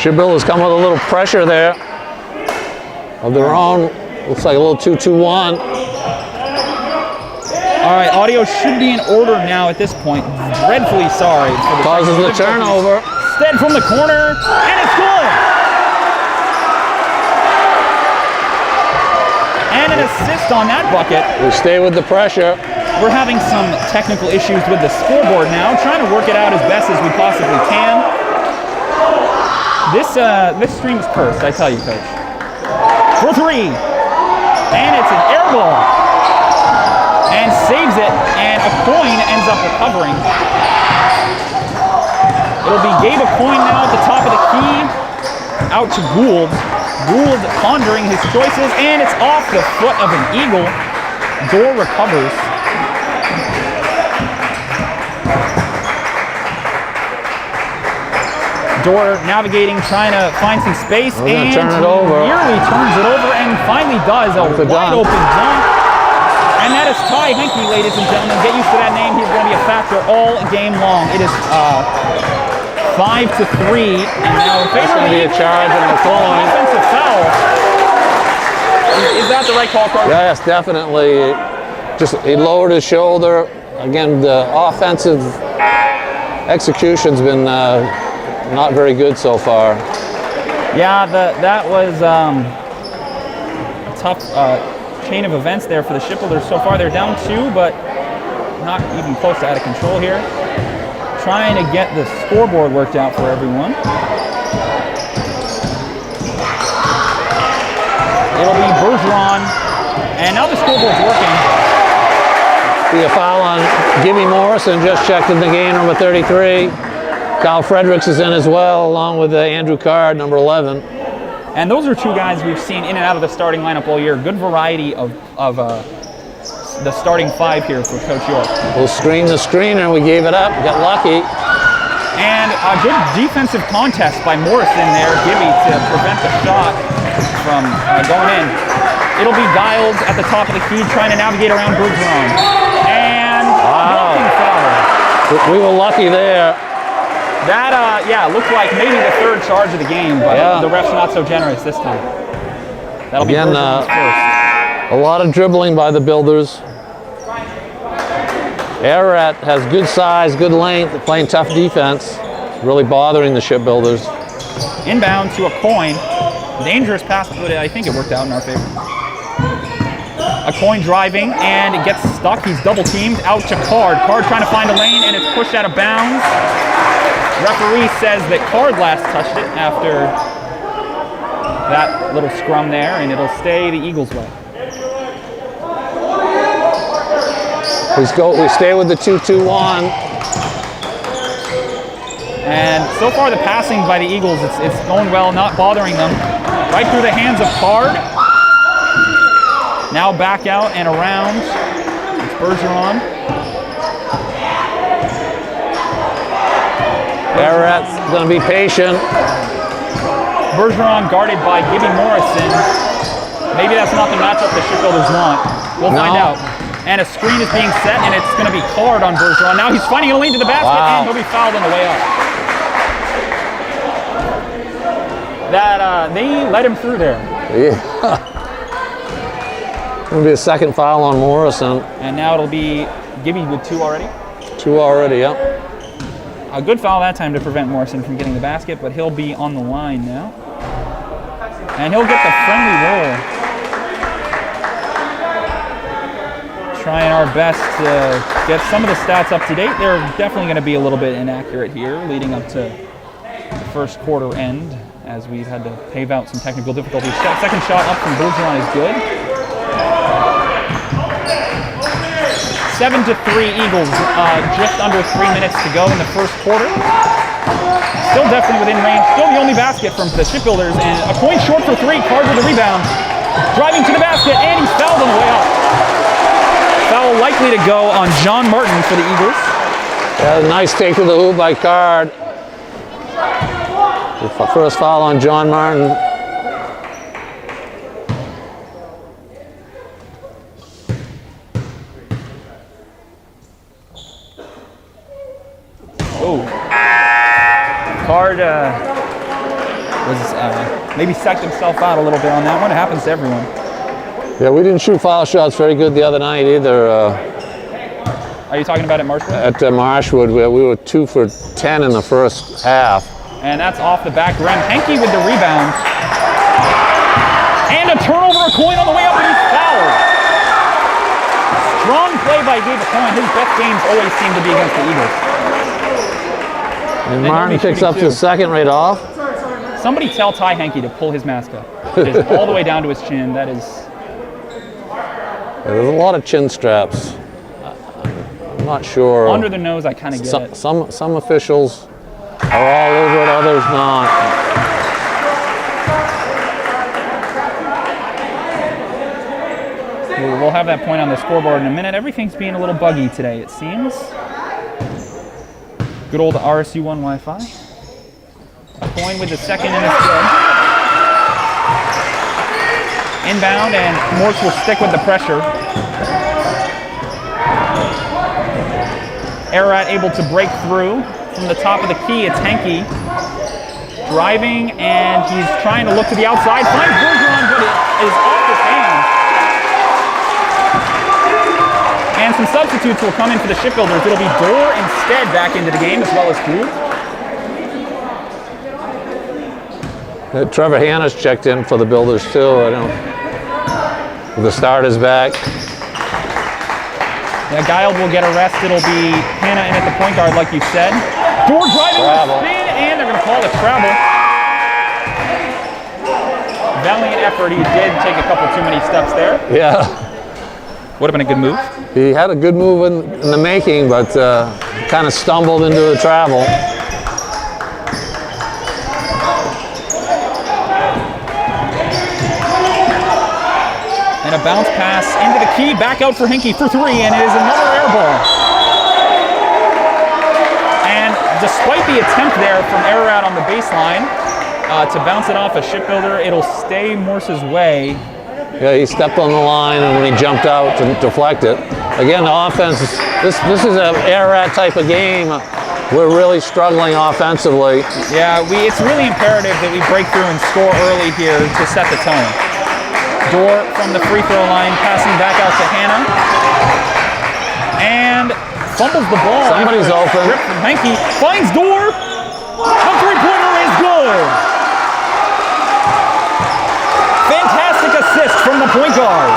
Shipbuilders come with a little pressure there of their own. Looks like a little 2-2-1. All right, audio should be in order now at this point. Dreadfully sorry for the causes the turnover. Stead from the corner, and it's good. And an assist on that bucket. We stay with the pressure. We're having some technical issues with the scoreboard now, trying to work it out as best as we possibly can. This stream is cursed, I tell you, Coach. For three, and it's an air ball, and saves it, and a coin ends up recovering. It'll be Gabe a coin now at the top of the key, out to Gould. Gould pondering his choices, and it's off the foot of an Eagle. Dorr recovers. Dorr navigating, trying to find some space, and turn it over. Nearly turns it over, and finally does a wide open dunk. And that is Ty Henke, ladies and gentlemen. Get used to that name. He's going to be a factor all game long. It is 5-3, and now in favor of be a charge and a coin. Offensive foul. Is that the right call, Carter? Yes, definitely. Just he lowered his shoulder. Again, the offensive execution's been not very good so far. Yeah, that was a tough chain of events there for the Shipbuilders so far. They're down 2, but not even close to out of control here. Trying to get the scoreboard worked out for everyone. It'll be Bergeron, and now the scoreboard's working. Be a foul on Jimmy Morrison, just checked in the game, number 33. Kyle Fredericks is in as well, along with Andrew Card, number 11. And those are two guys we've seen in and out of the starting lineup all year. Good variety of the starting five here for Coach York. We'll screen the screener. We gave it up. Got lucky. And a good defensive contest by Morrison there, Gibby, to prevent the shot from going in. It'll be Giles at the top of the key, trying to navigate around Bergeron. And blocking foul. We were lucky there. That, looked like maybe the third charge of the game, but the ref's not so generous this time. That'll be Bergeron's first. A lot of dribbling by the Builders. Ararat has good size, good length, playing tough defense. Really bothering the Shipbuilders. Inbound to a coin. Dangerous pass, but I think it worked out in our favor. A coin driving, and it gets stuck. He's double teamed out to Card. Card trying to find a lane, and it's pushed out of bounds. Referee says that Card last touched it after that little scrum there, and it'll stay the Eagles' way. We stay with the 2-2-1. And so far the passing by the Eagles, it's going well, not bothering them. Right through the hands of Card. Now back out and around. It's Bergeron. Ararat's going to be patient. Bergeron guarded by Gibby Morrison. Maybe that's not the matchup the Shipbuilders want. We'll find out. And a screen is being set, and it's going to be Card on Bergeron. Now he's finding a lane to the basket, and he'll be fouled on the way up. They let him through there. Yeah. Going to be a second foul on Morrison. And now it'll be Gibby with 2 already. 2 already, yep. A good foul that time to prevent Morrison from getting the basket, but he'll be on the line now. And he'll get the friendly roll. Trying our best to get some of the stats up to date. They're definitely going to be a little bit inaccurate here leading up to the first quarter end, as we've had to pave out some technical difficulties. Second shot up from Bergeron is good. 7-3 Eagles, just under 3 minutes to go in the first quarter. Still definitely within range, still the only basket from the Shipbuilders, and a coin short for 3, Card with the rebound. Driving to the basket, and he's fouled on the way up. Foul likely to go on John Martin for the Eagles. Yeah, nice take to the hoop by Card. The first foul on John Martin. Oh. Card was maybe psyched himself out a little bit on that one. It happens to everyone. Yeah, we didn't shoot foul shots very good the other night either. Are you talking about at Marshwood? At Marshwood, we were 2 for 10 in the first half. And that's off the back rim. Henke with the rebound. And a turnover, a coin on the way up, and he's fouled. Strong play by Gabe Coin. His best games always seem to be against the Eagles. And Martin picks up his second right off. Somebody tell Ty Henke to pull his mask up. It is all the way down to his chin. That is... Yeah, there's a lot of chin straps. I'm not sure. Under the nose, I kind of get it. Some officials are all over it, others not. We'll have that point on the scoreboard in a minute. Everything's being a little buggy today, it seems. Good old RSU1 Wi-Fi. Coin with the second and it's good. Inbound, and Morse will stick with the pressure. Ararat able to break through from the top of the key. It's Henke driving, and he's trying to look to the outside. Finds Bergeron, but it is off his hands. And some substitutes will come in for the Shipbuilders. It'll be Dorr instead back into the game, as well as Gould. Trevor Hanna's checked in for the Builders too. The starters back. Yeah, Guild will get a rest. It'll be Hanna in at the point guard, like you said. Dorr driving with spin, and they're going to call it travel. Valiant effort. He did take a couple too many steps there. Yeah. Would have been a good move. He had a good move in the making, but kind of stumbled into the travel. And a bounce pass into the key, back out for Henke for three, and it is another air ball. And despite the attempt there from Ararat on the baseline to bounce it off a Shipbuilder, it'll stay Morse's way. Yeah, he stepped on the line and then he jumped out to deflect it. Again, the offense, this is an Ararat type of game. We're really struggling offensively. Yeah, it's really imperative that we break through and score early here to set the tone. Dorr from the free throw line, passing back out to Hanna. And fumbles the ball. Somebody's open. Rip from Henke, finds Dorr. The three-pointer is good. Fantastic assist from the point guard.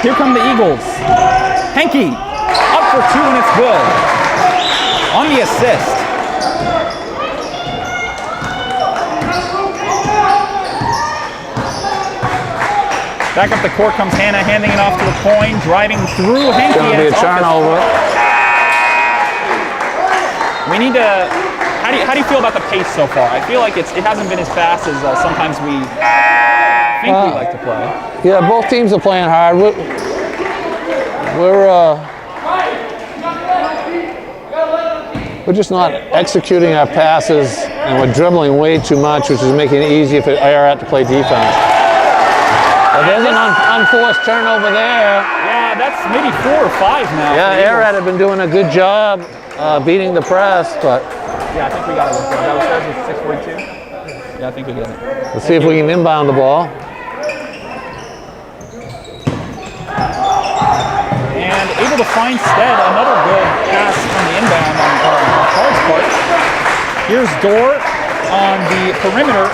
Here come the Eagles. Henke, up for two, and it's good. On the assist. Back up the court comes Hanna, handing it off to the point, driving through Henke. It's going to be a turnover. We need to. How do you feel about the pace so far? I feel like it hasn't been as fast as sometimes we think we like to play. Yeah, both teams are playing hard. We're just not executing our passes, and we're dribbling way too much, which is making it easier for Ararat to play defense. Well, there's an unforced turnover there. Yeah, that's maybe 4 or 5 now. Yeah, Ararat have been doing a good job beating the press, but... Yeah, I think we got it. That was theirs with 6:42. Yeah, I think we got it. Let's see if we can inbound the ball. And able to find Stead, another good pass from the inbound on Card's part. Here's Dorr on the perimeter.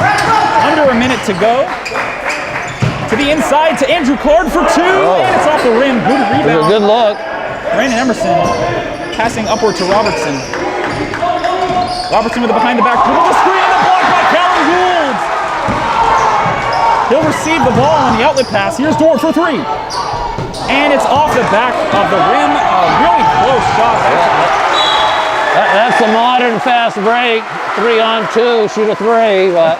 Under a minute to go. To the inside to Andrew Card for two, and it's off the rim. Good rebound. It was a good look. Brandon Emerson passing upward to Robertson. Robertson with the behind-the-back dribble, the screen, and the block by Callum Gould. He'll receive the ball on the outlet pass. Here's Dorr for three. And it's off the back of the rim. A really close shot. That's the modern fast break. 3-on-2, shoot a three, but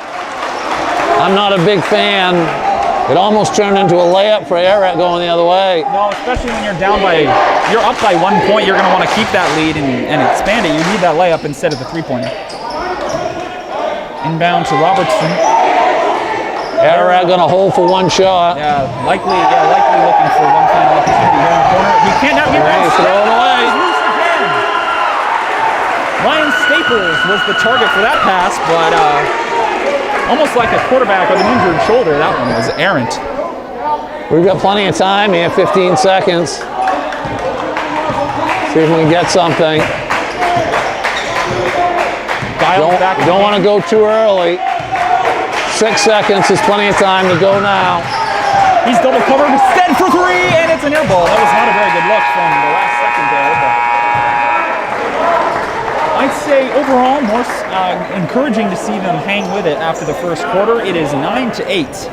I'm not a big fan. It almost turned into a layup for Ararat going the other way. No, especially when you're up by 1 point, you're going to want to keep that lead and expand it. You need that layup instead of the three-pointer. Inbound to Robertson. Ararat going to hold for one shot. Yeah, likely looking for one final opportunity here in the corner. He can't now get that. Throw it away. Ryan Staples ankles was the target for that pass, but almost like a quarterback with an injured shoulder. That one was errant. We've got plenty of time here, 15 seconds. See if we can get something. Don't want to go too early. 6 seconds is plenty of time to go now. He's double covered, instead for three, and it's an air ball. That was not a very good look from the last second there, but I'd say overall, Morse encouraging to see them hang with it after the first quarter. It is 9-8.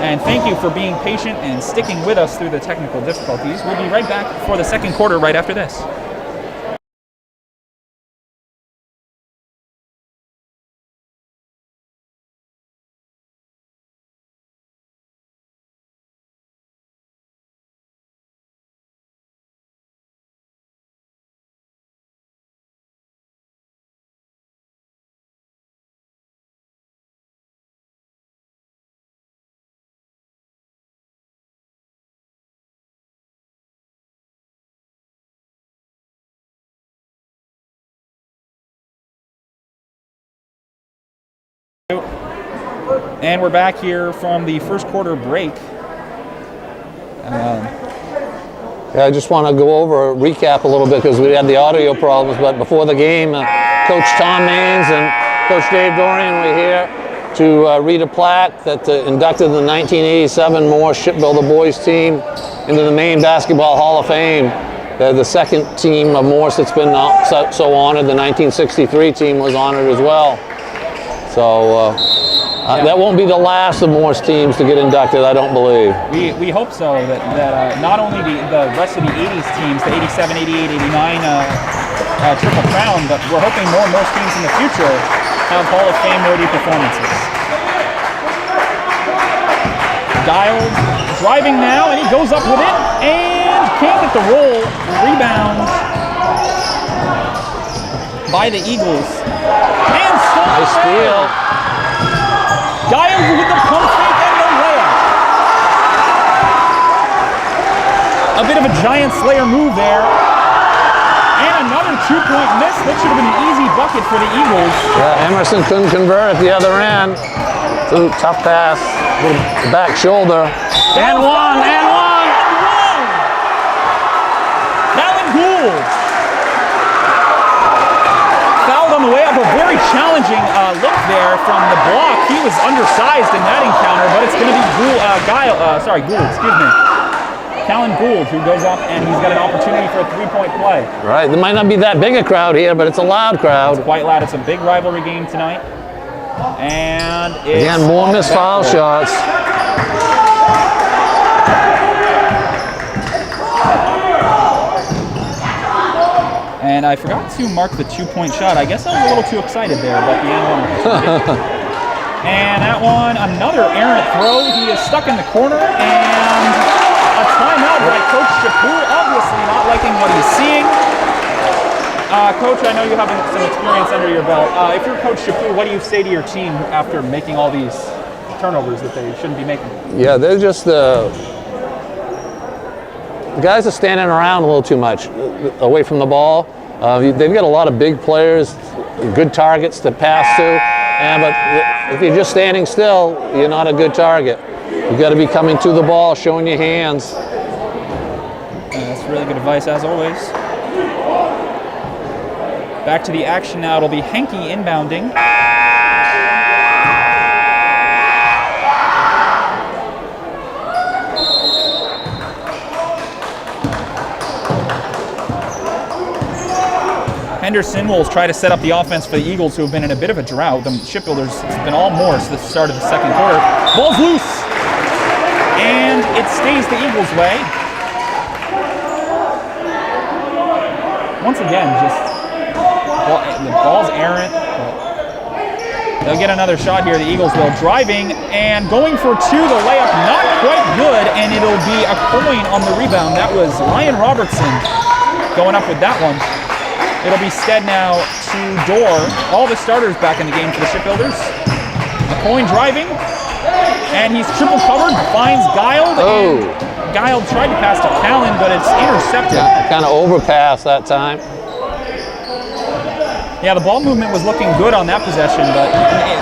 And thank you for being patient and sticking with us through the technical difficulties. We'll be right back for the second quarter right after this. And we're back here from the first quarter break. Yeah, I just want to go over, recap a little bit because we had the audio problems, but before the game, Coach Tom Maines and Coach Dave Dorian were here to read a plaque that inducted the 1987 Morse Shipbuilder boys team into the Maine Basketball Hall of Fame. They're the second team of Morse that's been so honored. The 1963 team was honored as well. So that won't be the last of Morse teams to get inducted, I don't believe. We hope so, that not only the rest of the 80s teams, the 87, 88, 89 Triple Crown, but we're hoping more Morse teams in the future have Hall of Fame worthy performances. Giles driving now, and he goes up with it, and can't get the roll. Rebound by the Eagles. And nice steal. Giles with the pump fake and the layup. A bit of a giant slayer move there. And another two-point miss. That should have been an easy bucket for the Eagles. Yeah, Emerson couldn't convert at the other end. Ooh, tough pass. Little back shoulder. And one. Callan Gould. Fouled on the way up. A very challenging look there from the block. He was undersized in that encounter, but it's going to be Gould, excuse me. Callan Gould, who goes up and he's got an opportunity for a three-point play. Right, there might not be that big a crowd here, but it's a loud crowd. It's quite loud. It's a big rivalry game tonight. And it's again, more missed foul shots. And I forgot to mark the two-point shot. I guess I was a little too excited there about the end one. And that one, another errant throw. He is stuck in the corner, and a timeout by Coach Chaput, obviously not liking what he's seeing. Coach, I know you have some experience under your belt. If you're Coach Chaput, what do you say to your team after making all these turnovers that they shouldn't be making? Yeah, they're just the guys are standing around a little too much away from the ball. They've got a lot of big players, good targets to pass to, but if you're just standing still, you're not a good target. You've got to be coming to the ball, showing your hands. That's really good advice, as always. Back to the action now. It'll be Henke inbounding. Henderson will try to set up the offense for the Eagles, who have been in a bit of a drought. The Shipbuilders, it's been all Morse at the start of the second quarter. Ball's loose, and it stays the Eagles' way. Once again, the ball's errant. They'll get another shot here. The Eagles will. Driving and going for two. The layup not quite good, and it'll be a coin on the rebound. That was Ryan Robertson going up with that one. It'll be Stead now to Dorr. All the starters back in the game for the Shipbuilders. McCoy driving, and he's triple covered, finds Guild. Oh. And Guild tried to pass to Callan, but it's intercepted. Yeah, kind of overpassed that time. Yeah, the ball movement was looking good on that possession, but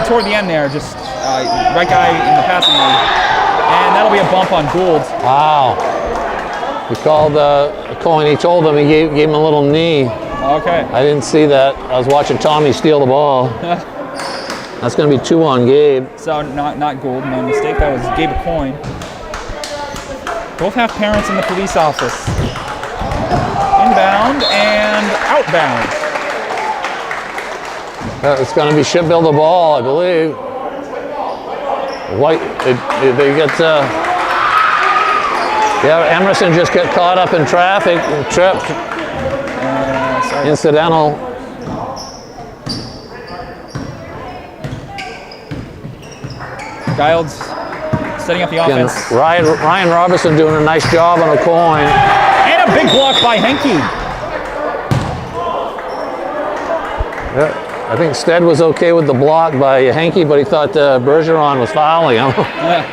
toward the end there, just right guy in the passing lane. And that'll be a bump on Gould. Wow. He called Cohen. He told him, he gave him a little knee. Okay. I didn't see that. I was watching Tommy steal the ball. That's going to be 2 on Gabe. So not Gould, my mistake. That was Gabe Coyne. Both have parents in the police office. Inbound and outbound. It's going to be shipbuilder ball, I believe. White, they get, yeah, Emerson just got caught up in traffic and tripped. Incidental. Giles setting up the offense. Again, Ryan Robertson doing a nice job on a coin. And a big block by Henke. Yeah, I think Stead was okay with the block by Henke, but he thought Bergeron was fouling him. Yeah.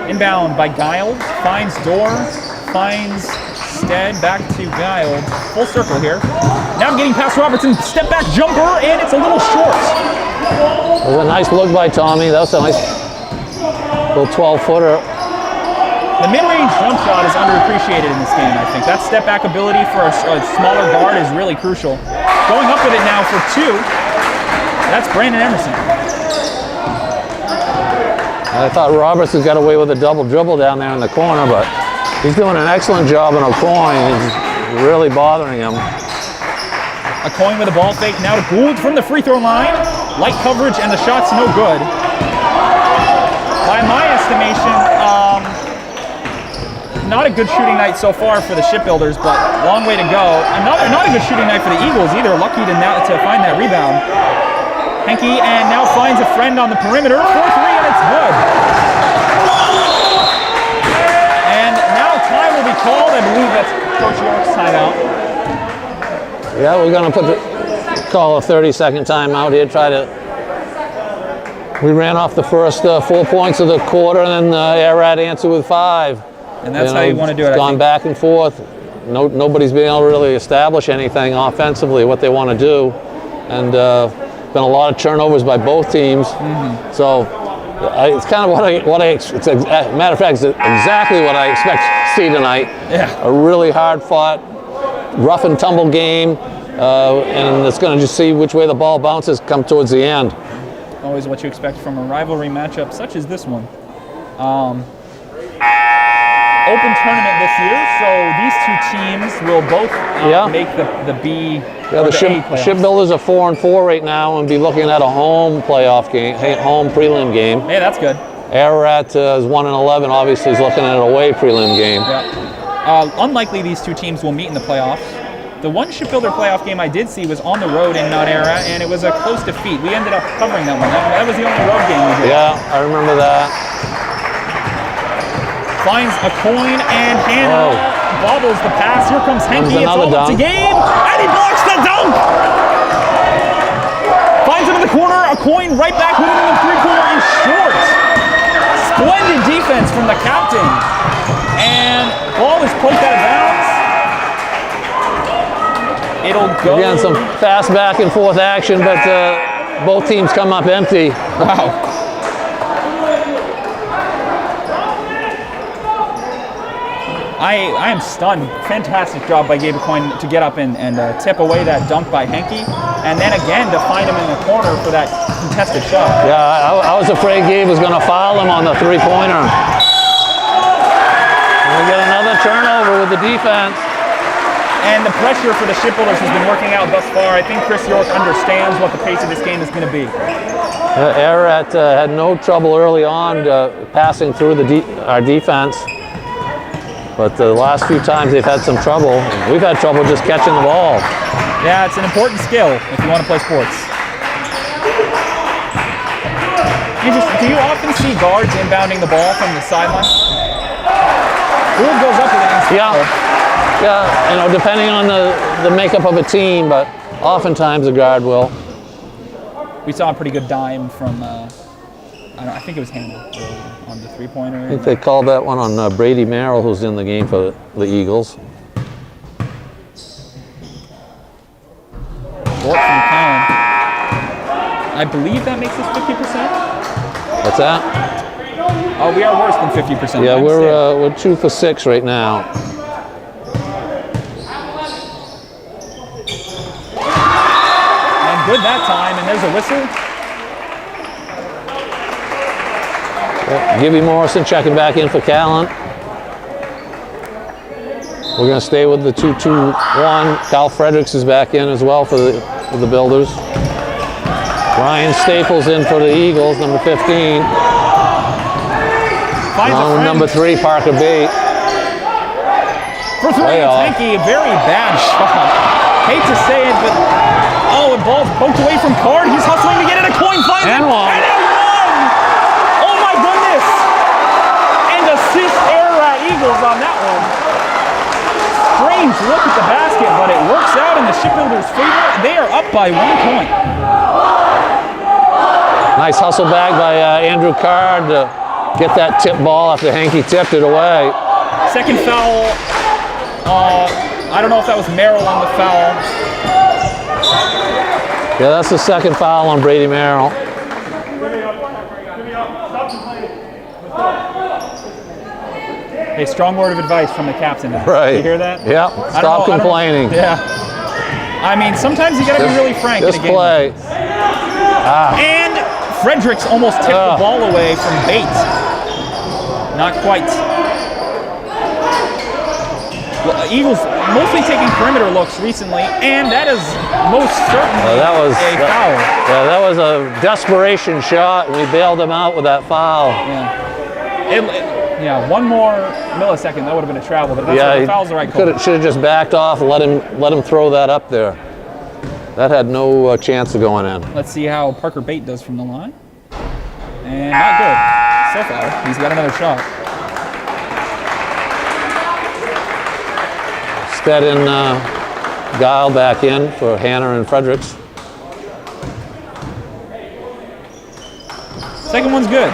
Inbound by Giles, finds Dorr, finds Stead, back to Giles. Full circle here. Now getting past Robertson, step back jumper, and it's a little short. That was a nice look by Tommy. That was a nice little 12-footer. The mid-range jump shot is underappreciated in this game, I think. That step back ability for a smaller guard is really crucial. Going up with it now for 2, that's Brandon Emerson. I thought Robertson got away with a double dribble down there in the corner, but he's doing an excellent job on a coin. It's really bothering him. A coin with a ball fake now to Gould from the free throw line. Light coverage and the shot's no good. By my estimation, not a good shooting night so far for the Shipbuilders, but long way to go. Not a good shooting night for the Eagles either. Lucky to find that rebound. Henke and now finds a friend on the perimeter. 4-3 and it's good. And now time will be called. I believe that's Coach York's timeout. Yeah, we're going to call a 30-second timeout here. We ran off the first 4 points of the quarter, and then Ararat answered with 5. And that's how you want to do it. It's gone back and forth. Nobody's been able to really establish anything offensively, what they want to do. And been a lot of turnovers by both teams. Mm-hmm. So it's kind of matter of fact, it's exactly what I expect to see tonight. Yeah. A really hard-fought, rough and tumble game, and it's going to just see which way the ball bounces come towards the end. Always what you expect from a rivalry matchup such as this one. Open tournament this year, so these 2 teams will both make the B. Yeah, the Shipbuilders are 4-4 right now and be looking at a home playoff game, home prelim game. Hey, that's good. Ararat is 1-11. Obviously, is looking at an away prelim game. Yeah. Unlikely these 2 teams will meet in the playoffs. The one Shipbuilder playoff game I did see was on the road in Mount Ararat, and it was a close defeat. We ended up covering that one. That was the only road game we did. Yeah, I remember that. Finds a coin and Hannah bobbles the pass. Here comes Henke. It's all up to Gabe, and he blocks the dunk. Finds him in the corner. A coin right back with him in the 3-pointer is short. Splendid defense from the captain. And ball is poked out of bounds. It'll go. Again, some fast back and forth action, but both teams come up empty. Wow. I am stunned. Fantastic job by Gabe Coyne to get up and tip away that dunk by Henke, and then again to find him in the corner for that contested shot. Yeah, I was afraid Gabe was going to foul him on the 3-pointer. And we get another turnover with the defense. And the pressure for the Shipbuilders has been working out thus far. I think Chris York understands what the pace of this game is going to be. Ararat had no trouble early on passing through our defense. But the last few times they've had some trouble. We've had trouble just catching the ball. Yeah, it's an important skill if you want to play sports. Do you often see guards inbounding the ball from the sideline? Gould goes up with it. Yeah, depending on the makeup of a team, but oftentimes a guard will. We saw a pretty good dime from I think it was Hannah on the three-pointer. I think they called that one on Brady Merrill, who's in the game for the Eagles. Short from Cowan. I believe that makes us 50%. What's that? Oh, we are worse than 50%. Yeah, we're 2 for 6 right now. And good that time, and there's a whistle. Gibby Morrison checking back in for Callan. We're going to stay with the 2-2-1. Kyle Fredericks is back in as well for the Builders. Ryan Staples in for the Eagles, number 15. Along with number 3, Parker Bate. For 3, it's Henke, a very bad shot. Hate to say it, but the ball's poked away from Card. He's hustling to get it. A coin finds and it. one. And it won! Oh my goodness! And assist Ararat Eagles on that one. Strange look at the basket, but it works out in the Shipbuilders' favor. They are up by 1 point. Nice hustle bag by Andrew Card to get that tip ball after Henke tipped it away. Second foul. I don't know if that was Merrill on the foul. Yeah, that's the second foul on Brady Merrill. A strong word of advice from the captain. Right. You hear that? Yeah. Stop complaining. Yeah. I mean, sometimes you got to be really frank in a game. Just play. And Fredericks almost tipped the ball away from Bates. Not quite. Well, Eagles mostly taking perimeter looks recently, and that is most certainly that was a foul. Yeah, that was a desperation shot, and we bailed him out with that foul. Yeah. 1 more millisecond, that would have been a travel, but that's why the foul's the right call. Should have just backed off and let him throw that up there. That had no chance of going in. Let's see how Parker Bate does from the line. And not good. So far, he's got another shot. Stead and Guile back in for Hannah and Fredericks. Second one's good.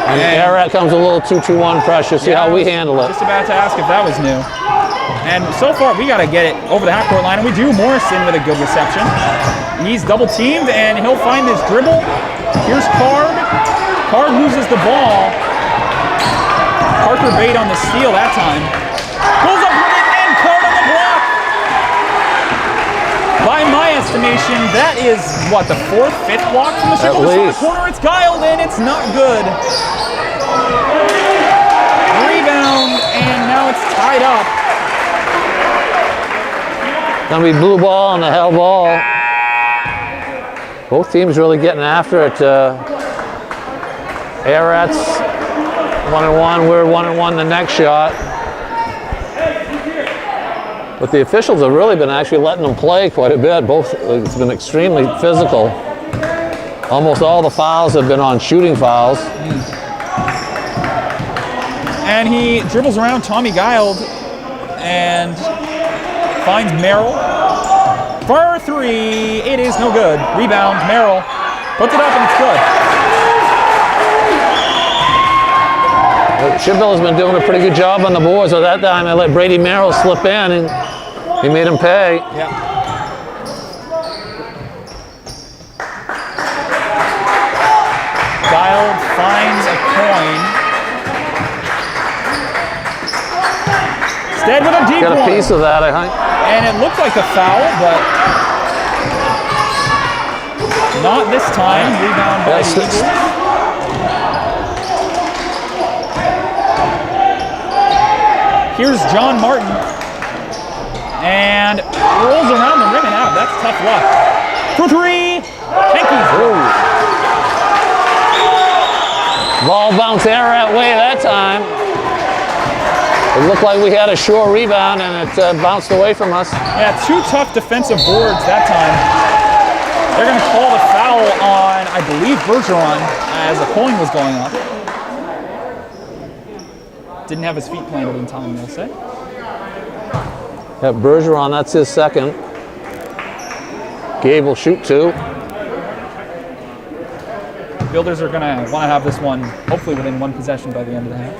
And Ararat comes a little 2-2-1 pressure. See how we handle it. Just about to ask if that was new. And so far, we got to get it over the half-court line, and we do. Morrison with a good reception. He's double-teamed, and he'll find this dribble. Here's Card. Card loses the ball. Parker Bate on the steal that time. Pulls up with it, and Card on the block. By my estimation, that is, what, the 4th, 5th block from the Shipbuilders corner? It's guiled in. It's not good. Rebound, and now it's tied up. Gonna be blue ball and the hell ball. Both teams really getting after it. Ararat's 1-1. We're 1-1 the next shot. But the officials have really been actually letting them play quite a bit. It's been extremely physical. Almost all the fouls have been on shooting fouls. And he dribbles around Tommy Guild and finds Merrill for 3. It is no good. Rebound, Merrill puts it up and it's good. Shipbuilders has been doing a pretty good job on the boards, so that time I let Brady Merrill slip in and he made him pay. Yeah. Guild finds a coin. Stead with a deep one. Got a piece of that, I think. And it looked like a foul, but not this time. Rebound by the Eagles. Here's John Martin. And rolls around the rim and out. That's tough luck. For 3. Henke's. Ball bounced Ararat way that time. It looked like we had a sure rebound and it bounced away from us. Yeah, 2 tough defensive boards that time. They're going to call the foul on, I believe, Bergeron as a coin was going up. Didn't have his feet planted in time, they'll say. Yeah, Bergeron, that's his second. Gabe will shoot 2. Shipbuilders are going to want to have this one, hopefully within one possession by the end of the half.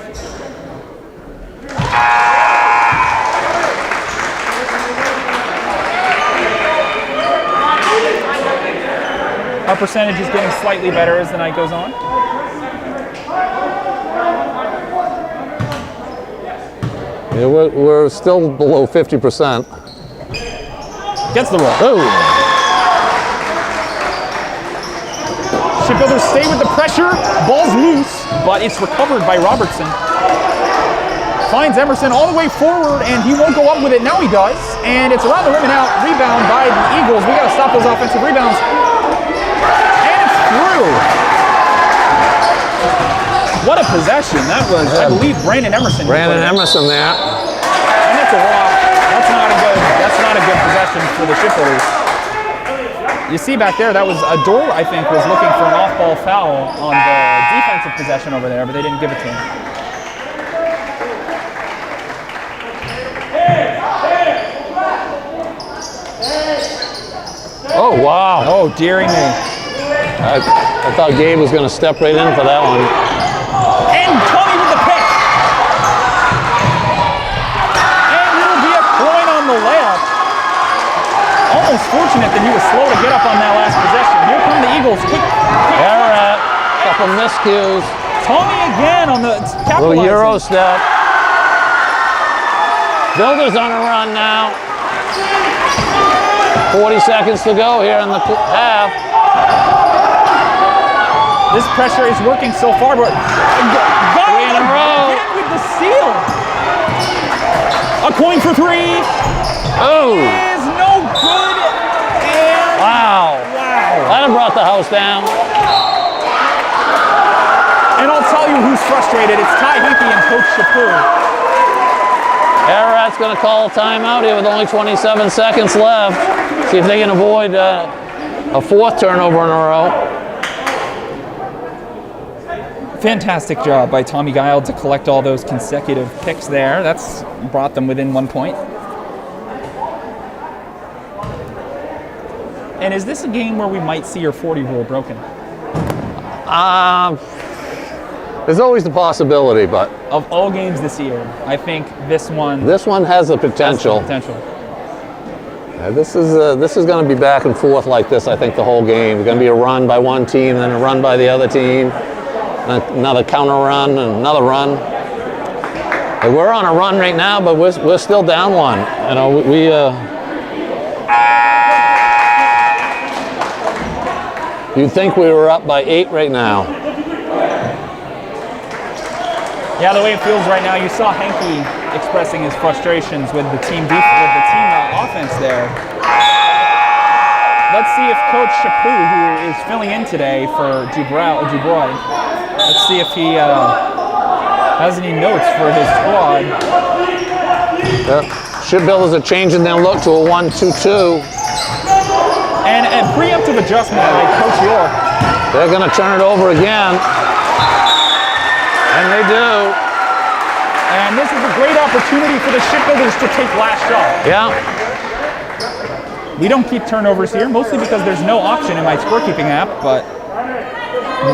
Our percentage is getting slightly better as the night goes on. Yeah, we're still below 50%. Gets the roll. Oh. Shipbuilders stay with the pressure. Ball's loose, but it's recovered by Robertson. Finds Emerson all the way forward, and he won't go up with it. Now he does, and it's around the rim and out. Rebound by the Eagles. We got to stop those offensive rebounds. And it's through. What a possession. That was, I believe, Brandon Emerson. Brandon Emerson there. And that's a walk. That's not a good possession for the Shipbuilders. You see back there, that was Adore, I think, was looking for an off-ball foul on the defensive possession over there, but they didn't give it to him. Oh, wow. Oh, dearie me. I thought Gabe was going to step right in for that one. And Tony with the pick. And it'll be a point on the layup. Almost fortunate that he was slow to get up on that last possession. Here come the Eagles. Quick. Ararat, couple miscues. Tony again on the Little capitalizing. Euro step. Builders on a run now. 40 seconds to go here in the half. This pressure is working so far, but 3 in a row. again with the steal. A coin for three. Oh, Is no good. And wow. wow. That brought the house down. And I'll tell you who's frustrated. It's Ty Hinkey and Coach Shapur. Ararat's going to call a timeout here with only 27 seconds left. See if they can avoid a fourth turnover in a row. Fantastic job by Tommy Guile to collect all those consecutive picks there. That's brought them within 1 point. And is this a game where we might see your 40 rule broken? There's always the possibility, but Of all games this year, I think this one has the has potential. the potential. This is going to be back and forth like this, I think, the whole game. It's going to be a run by one team, then a run by the other team, another counter run, and another run. We're on a run right now, but we're still down one. You know, you'd think we were up by 8 right now. Yeah, the way it feels right now, you saw Henke expressing his frustrations with the team offense there. Let's see if Coach Chaput, who is filling in today for Dubois, let's see if he has any notes for his squad. Shipbuilders are changing their look to a 1-2-2. And a preemptive adjustment by Coach York. They're going to turn it over again. And they do. And this is a great opportunity for the Shipbuilders to take last shot. Yeah. We don't keep turnovers here, mostly because there's no option in my scorekeeping app, but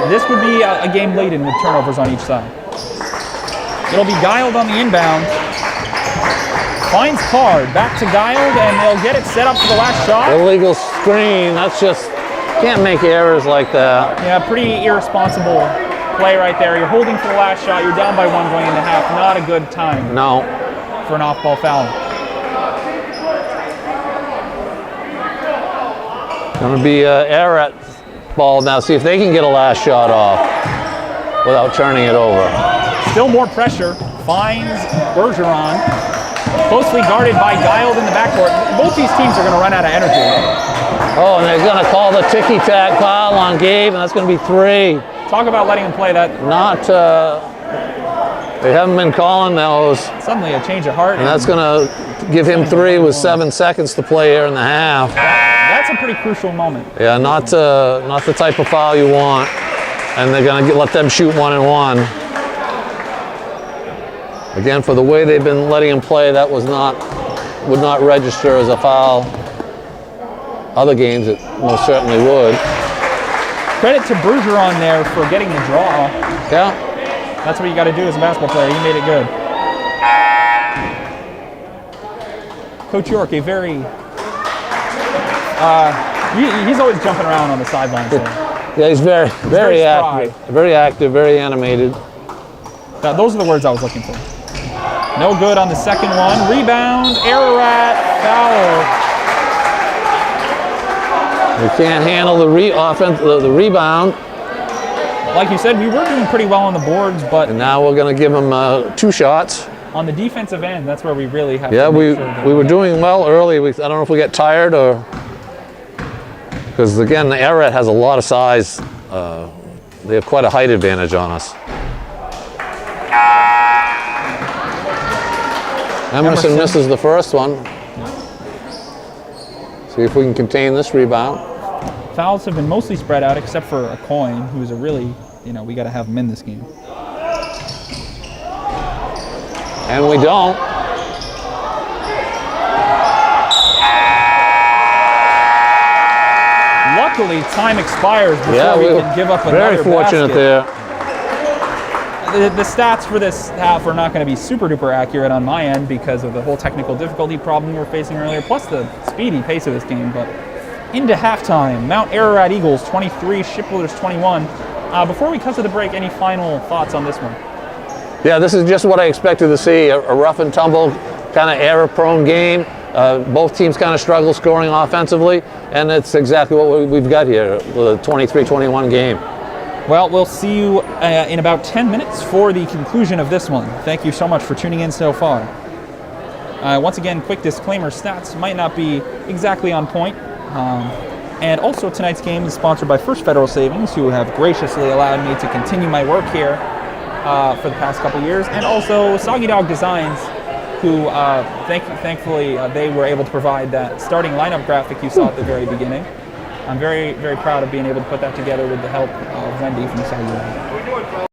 this would be a game laden with turnovers on each side. It'll be Guiled on the inbound. Finds Card, back to Guiled, and they'll get it set up for the last shot. Illegal screen, that's just, can't make errors like that. Yeah, pretty irresponsible play right there. You're holding for the last shot, you're down by 1 going into half. Not a good time No. for an off-ball foul. Going to be Ararat's ball now. See if they can get a last shot off without turning it over. Still more pressure. Finds Bergeron. Closely guarded by Guiled in the backcourt. Both these teams are going to run out of energy. Oh, and they're going to call the ticky-tack foul on Gabe, and that's going to be 3. Talk about letting him play that. Not, they haven't been calling those. Suddenly a change of heart. And that's going to give him 3 with 7 seconds to play here in the half. That's a pretty crucial moment. Yeah, not the type of foul you want. And they're going to let them shoot 1-and-1. Again, for the way they've been letting him play, that would not register as a foul. Other games, it most certainly would. Credit to Bergeron there for getting the draw. Yeah. That's what you got to do as a basketball player. He made it good. Coach York, a very, he's always jumping around on the sidelines there. Yeah, he's very very active. Very active, very animated. Those are the words I was looking for. No good on the second one. Rebound, Ararat, foul. We can't handle the rebound. Like you said, we were doing pretty well on the boards, but And now we're going to give them 2 shots. on the defensive end, that's where we really have Yeah, to we make sure that were doing well early. I don't know if we get tired or because again, the Ararat has a lot of size. They have quite a height advantage on us. Emerson misses the first one. See if we can contain this rebound. Fouls have been mostly spread out, except for a coin, who's a really, we got to have him in this game. And we don't. Luckily, time expires before we can give up another very fortunate basket. there. The stats for this half are not going to be super duper accurate on my end because of the whole technical difficulty problem we were facing earlier, plus the speedy pace of this game. But into halftime, Mount Ararat Eagles 23, Shipbuilders 21. Before we cut to the break, any final thoughts on this one? Yeah, this is just what I expected to see, a rough and tumble, kind of error-prone game. Both teams kind of struggle scoring offensively, and it's exactly what we've got here, the 23-21 game. Well, we'll see you in about 10 minutes for the conclusion of this one. Thank you so much for tuning in so far. Once again, quick disclaimer, stats might not be exactly on point. And also tonight's game is sponsored by First Federal Savings, who have graciously allowed me to continue my work here for the past couple years. And also Soggy Dog Designs, who thankfully they were able to provide that starting lineup graphic you saw at the very beginning. I'm very, very proud of being able to put that together with the help of Wendy from Soggy Dog.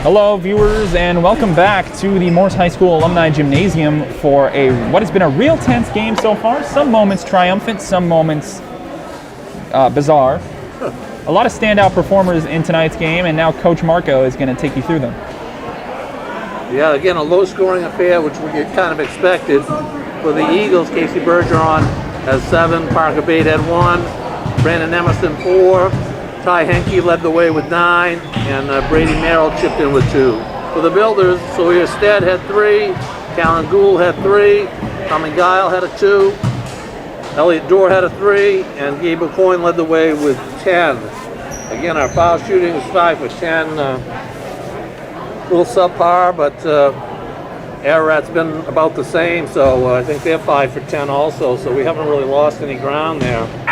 Hello, viewers, and welcome back to the Morse High School Alumni Gymnasium for what has been a real tense game so far. Some moments triumphant, some moments bizarre. A lot of standout performers in tonight's game, and now Coach Marco is going to take you through them. Yeah, again, a low-scoring affair, which we kind of expected. For the Eagles, Casey Bergeron has 7, Parker Bate had 1, Brandon Emerson 4, Ty Henke led the way with 9, and Brady Merrill chipped in with 2. For the Builders, Sawyer Stead had 3, Callan Gould had 3, Tommy Guile had a 2, Elliot Dorr had a 3, and Gabe Coyne led the way with 10. Again, our foul shooting was 5 for 10. A little subpar, but Ararat's been about the same, so I think they're 5 for 10 also, so we haven't really lost any ground there. But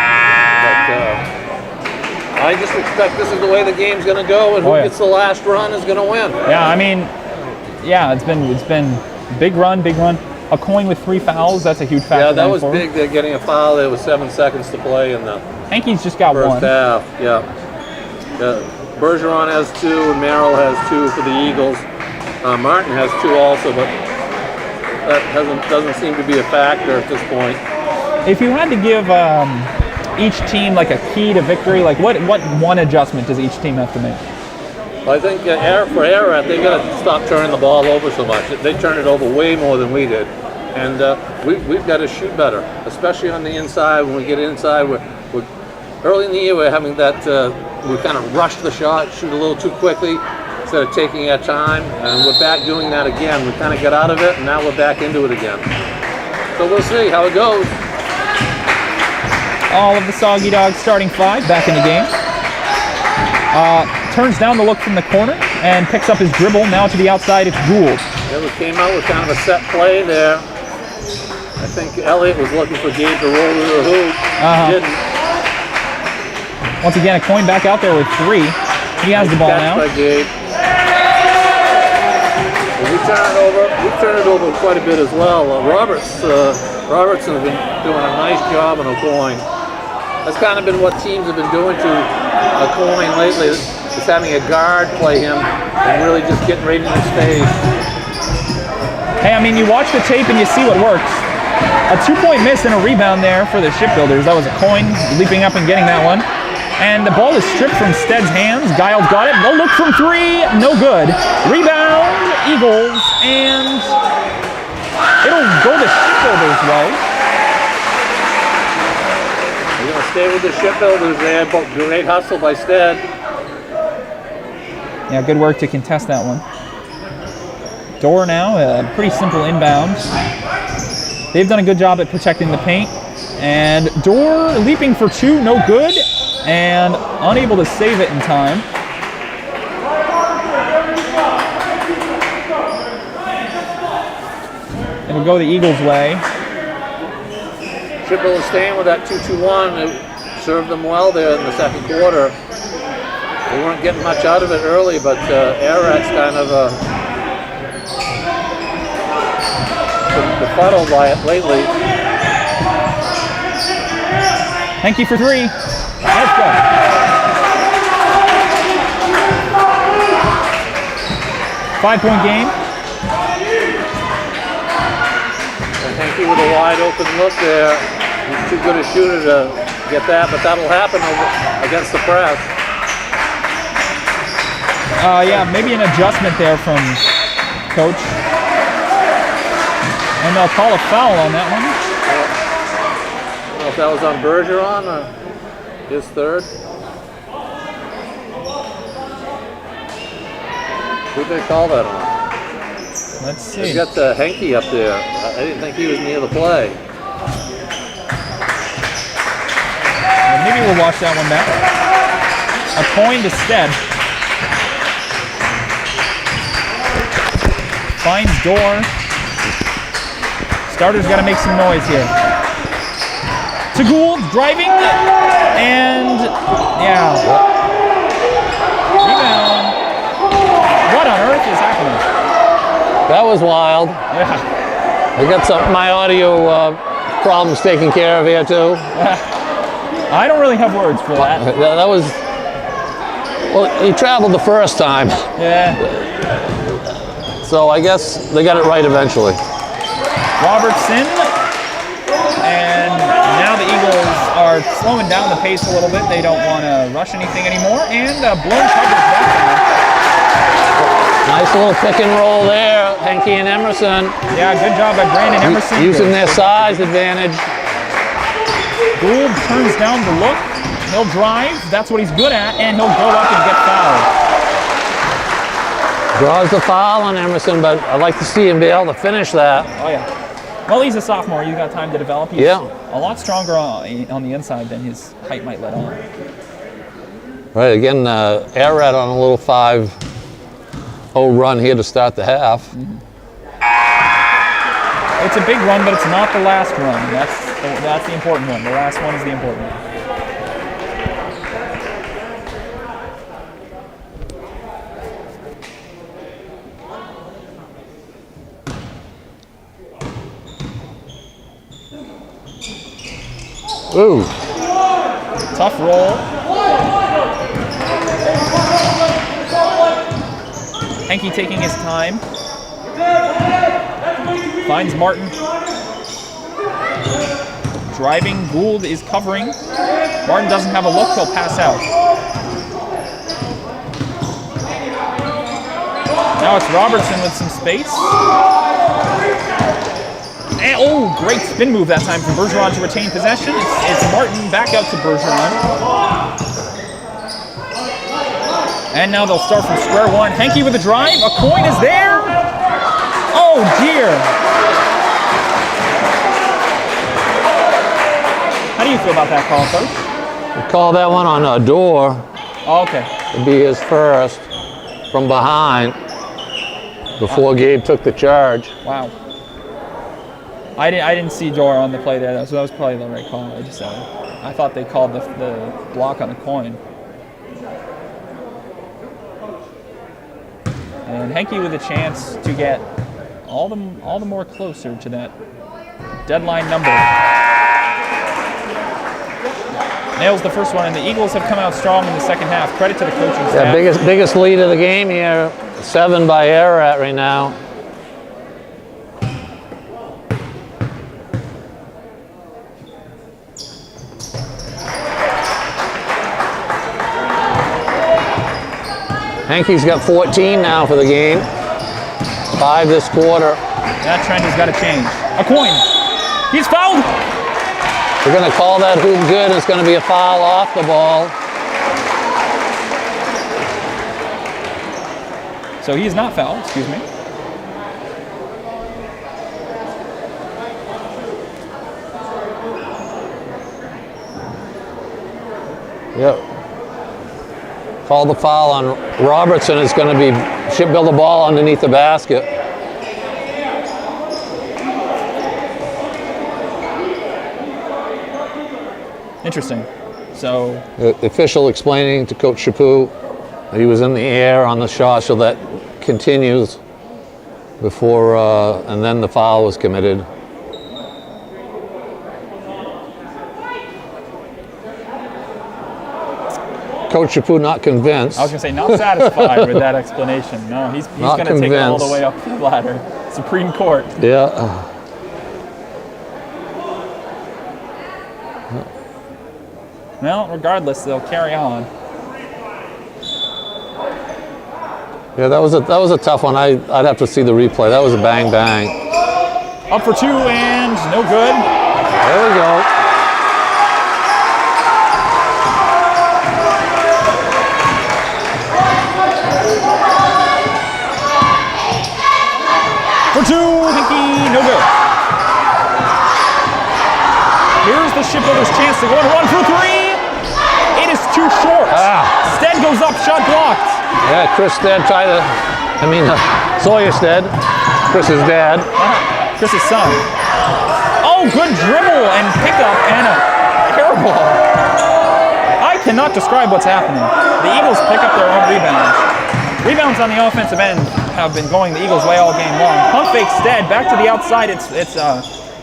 I just expect this is the way the game's going to go, and who gets the last run is going to win. Yeah, I mean, yeah, it's been big run. A Coin with 3 fouls, that's a huge factor. Yeah, that was big. They're getting a foul there with 7 seconds to play in the Henke's just got first 1. half. Yeah. Bergeron has 2, and Merrill has 2 for the Eagles. Martin has 2 also, but that doesn't seem to be a factor at this point. If you had to give each team like a key to victory, like what one adjustment does each team have to make? Well, I think for Ararat, they got to stop turning the ball over so much. They turned it over way more than we did, and we've got to shoot better, especially on the inside. When we get inside, we're early in the year we're having that we kind of rush the shot, shoot a little too quickly instead of taking our time, and we're back doing that again. We kind of got out of it, and now we're back into it again. So we'll see how it goes. All of the Soggy Dogs starting 5 back in the game. Turns down the look from the corner and picks up his dribble. Now to the outside, it's Gould. Yeah, we came out with kind of a set play there. I think Elliott was looking for Gabe to roll to the hoop. Didn't. Once again, a Coin back out there with 3. He has the ball now. By Gabe. We turn it over quite a bit as well. Robertson has been doing a nice job on a Coin. That's kind of been what teams have been doing to a Coin lately, is having a guard play him and really just getting right in his face. Hey, I mean, you watch the tape and you see what works. A 2-point miss and a rebound there for the Shipbuilders. That was a Coin leaping up and getting that one. And the ball is stripped from Stead's hands. Giles got it. No look from 3. No good. Rebound, Eagles, and it'll go the Shipbuilders' way. We're going to stay with the Shipbuilders there. Great hustle by Stead. Yeah, good work to contest that one. Dorr now, a pretty simple inbound. They've done a good job at protecting the paint. And Dorr leaping for 2, no good. And unable to save it in time. It'll go the Eagles' way. Shipbuilders staying with that 2-2-1. It served them well there in the second quarter. They weren't getting much out of it early, but Ararat's kind of befuddled by it lately. Henke for 3. Let's go. Five-point game. And Henke with a wide open look there. He's too good a shooter to get that, but that'll happen against the press. Yeah, maybe an adjustment there from Coach. And they'll call a foul on that one. I don't know if that was on Bergeron or his third. Who'd they call that on? Let's see. They got Henke up there. I didn't think he was near the play. Well, maybe we'll watch that one back. A Coin to Stead. Finds Dorr. Starter's got to make some noise here. To Gould, driving, and yeah. Rebound. What on earth is happening? That was wild. Yeah. I got my audio problems taken care of here too. I don't really have words for that. That was Well, he traveled the first time, Yeah. so I guess they got it right eventually. Robertson, and now the Eagles are slowing down the pace a little bit. They don't want to rush anything anymore, and blown coverage that time. Nice little pick and roll there, Henke and Emerson. Yeah, good job by Brandon Emerson. Using their size advantage. Gould turns down the look. He'll drive. That's what he's good at, and he'll go up and get fouled. Draws the foul on Emerson, but I'd like to see him be able to finish that. Oh, yeah. Well, he's a sophomore. He's got time to develop. He's Yeah. a lot stronger on the inside than his height might let on. Right, again, Ararat on a little 5-0 run here to start the half. It's a big run, but it's not the last run. That's the important one. The last one is the important one. Ooh. Tough roll. Henke taking his time. Finds Martin. Driving. Gould is covering. Martin doesn't have a look. He'll pass out. Now it's Robertson with some space. And, oh, great spin move that time from Bergeron to retain possession. It's Martin back out to Bergeron. And now they'll start from square one. Henke with a drive. A coin is there. Oh, dear. How do you feel about that call, Coach? We call that one on a door. Oh, okay. It'd be his first from behind before Gabe took the charge. Wow. I didn't see Dora on the play there, so that was probably the right call. I thought they called the block on a coin. And Henke with a chance to get all the more closer to that deadline number. Nails the first one, and the Eagles have come out strong in the second half. Credit to the coaching staff. Yeah, biggest lead of the game here. 7 by Ararat right now. Henke's got 14 now for the game. 5 this quarter. That trend has got to change. A coin. He's fouled. We're going to call that hoop good. It's going to be a foul off the ball. So he's not fouled, excuse me. Yep. Call the foul on Robertson. It's going to be build the ball underneath the basket. Interesting. So The official explaining to Coach Chaput that he was in the air on the shot, so that continues before, and then the foul was committed. Coach Chaput not convinced. I was going to say, not satisfied with that explanation. No, he's going to take it all the way up the ladder. Supreme Court. Yeah. Well, regardless, they'll carry on. Yeah, that was a tough one. I'd have to see the replay. That was a bang bang. Up for 2 and no good. There we go. For 2, Henke, no good. Here's the Shipbuilders' chance to go on a run for 3. It is too short. Stead goes up, shot blocked. Yeah, Chris Stead Sawyer Stead, Chris's dad. Chris's son. Oh, good dribble and pickup and a air ball. I cannot describe what's happening. The Eagles pick up their own rebounds. Rebounds on the offensive end have been going the Eagles' way all game long. Pump fake Stead, back to the outside. It's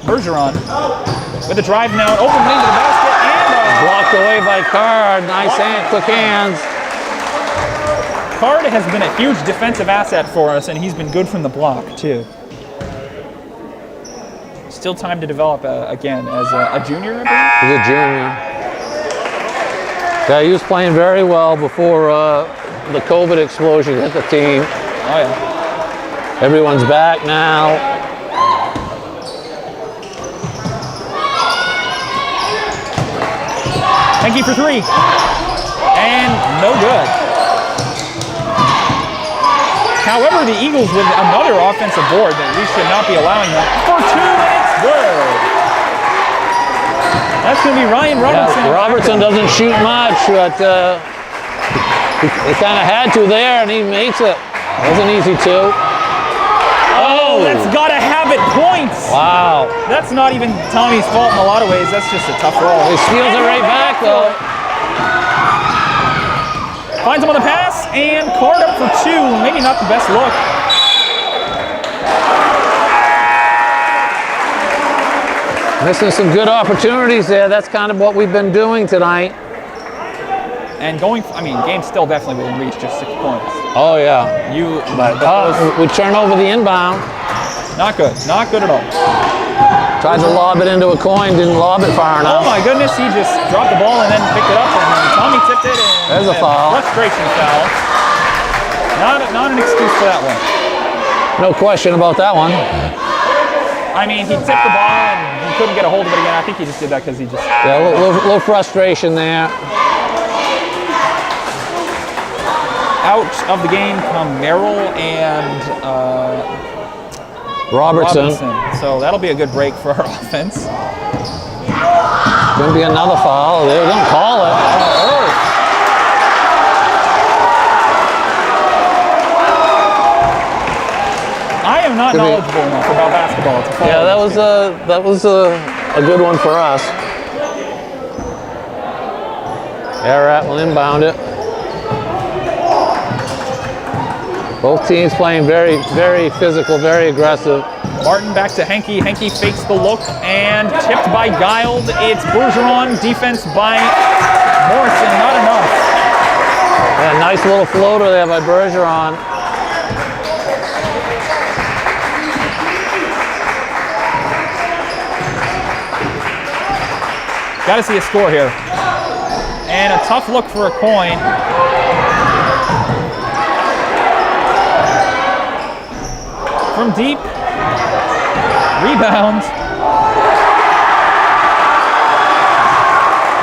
Bergeron with a drive now, an open lane to the basket, and blocked away by Card. Nice hand, quick hands. Card has been a huge defensive asset for us, and he's been good from the block, too. Still time to develop, again, as a junior, I believe? He's a junior. Yeah, he was playing very well before the COVID explosion hit the team. Oh, yeah. Everyone's back now. Henke for three. And no good. However, the Eagles with another offensive board that we should not be allowing that for 2 minutes. Good. That's going to be Ryan Robertson. Yeah, Robertson doesn't shoot much, but he kind of had to there, and he makes it. Wasn't easy too. Oh, that's got to have it. Points. Wow. That's not even Tommy's fault in a lot of ways. That's just a tough roll. He steals it right back, though. Finds him on the pass, and Card up for two. Maybe not the best look. Missing some good opportunities there. That's kind of what we've been doing tonight. And game's still definitely within reach, just 6 points. Oh, yeah. We turn over the inbound. Not good. Not good at all. Tried to lob it into a coin, didn't lob it far enough. Oh my goodness, he just dropped the ball and then picked it up, and then Tommy tipped it, and there's a foul. Frustration foul. Not an excuse for that one. No question about that one. I mean, he tipped the ball and he couldn't get a hold of it again. I think he just did that because he just... Yeah, a little frustration there. Out of the game come Merrill and Robertson. So that'll be a good break for our offense. Gonna be another foul. They don't call it. I am not knowledgeable enough about basketball to follow. Yeah, that was a good one for us. Ararat will inbound it. Both teams playing very, very physical, very aggressive. Martin back to Henke. Henke fakes the look and tipped by Guild. It's Bergeron. Defense by Morrison. Not enough. Yeah, nice little floater there by Bergeron. Got to see a score here. And a tough look for a coin. From deep. Rebound.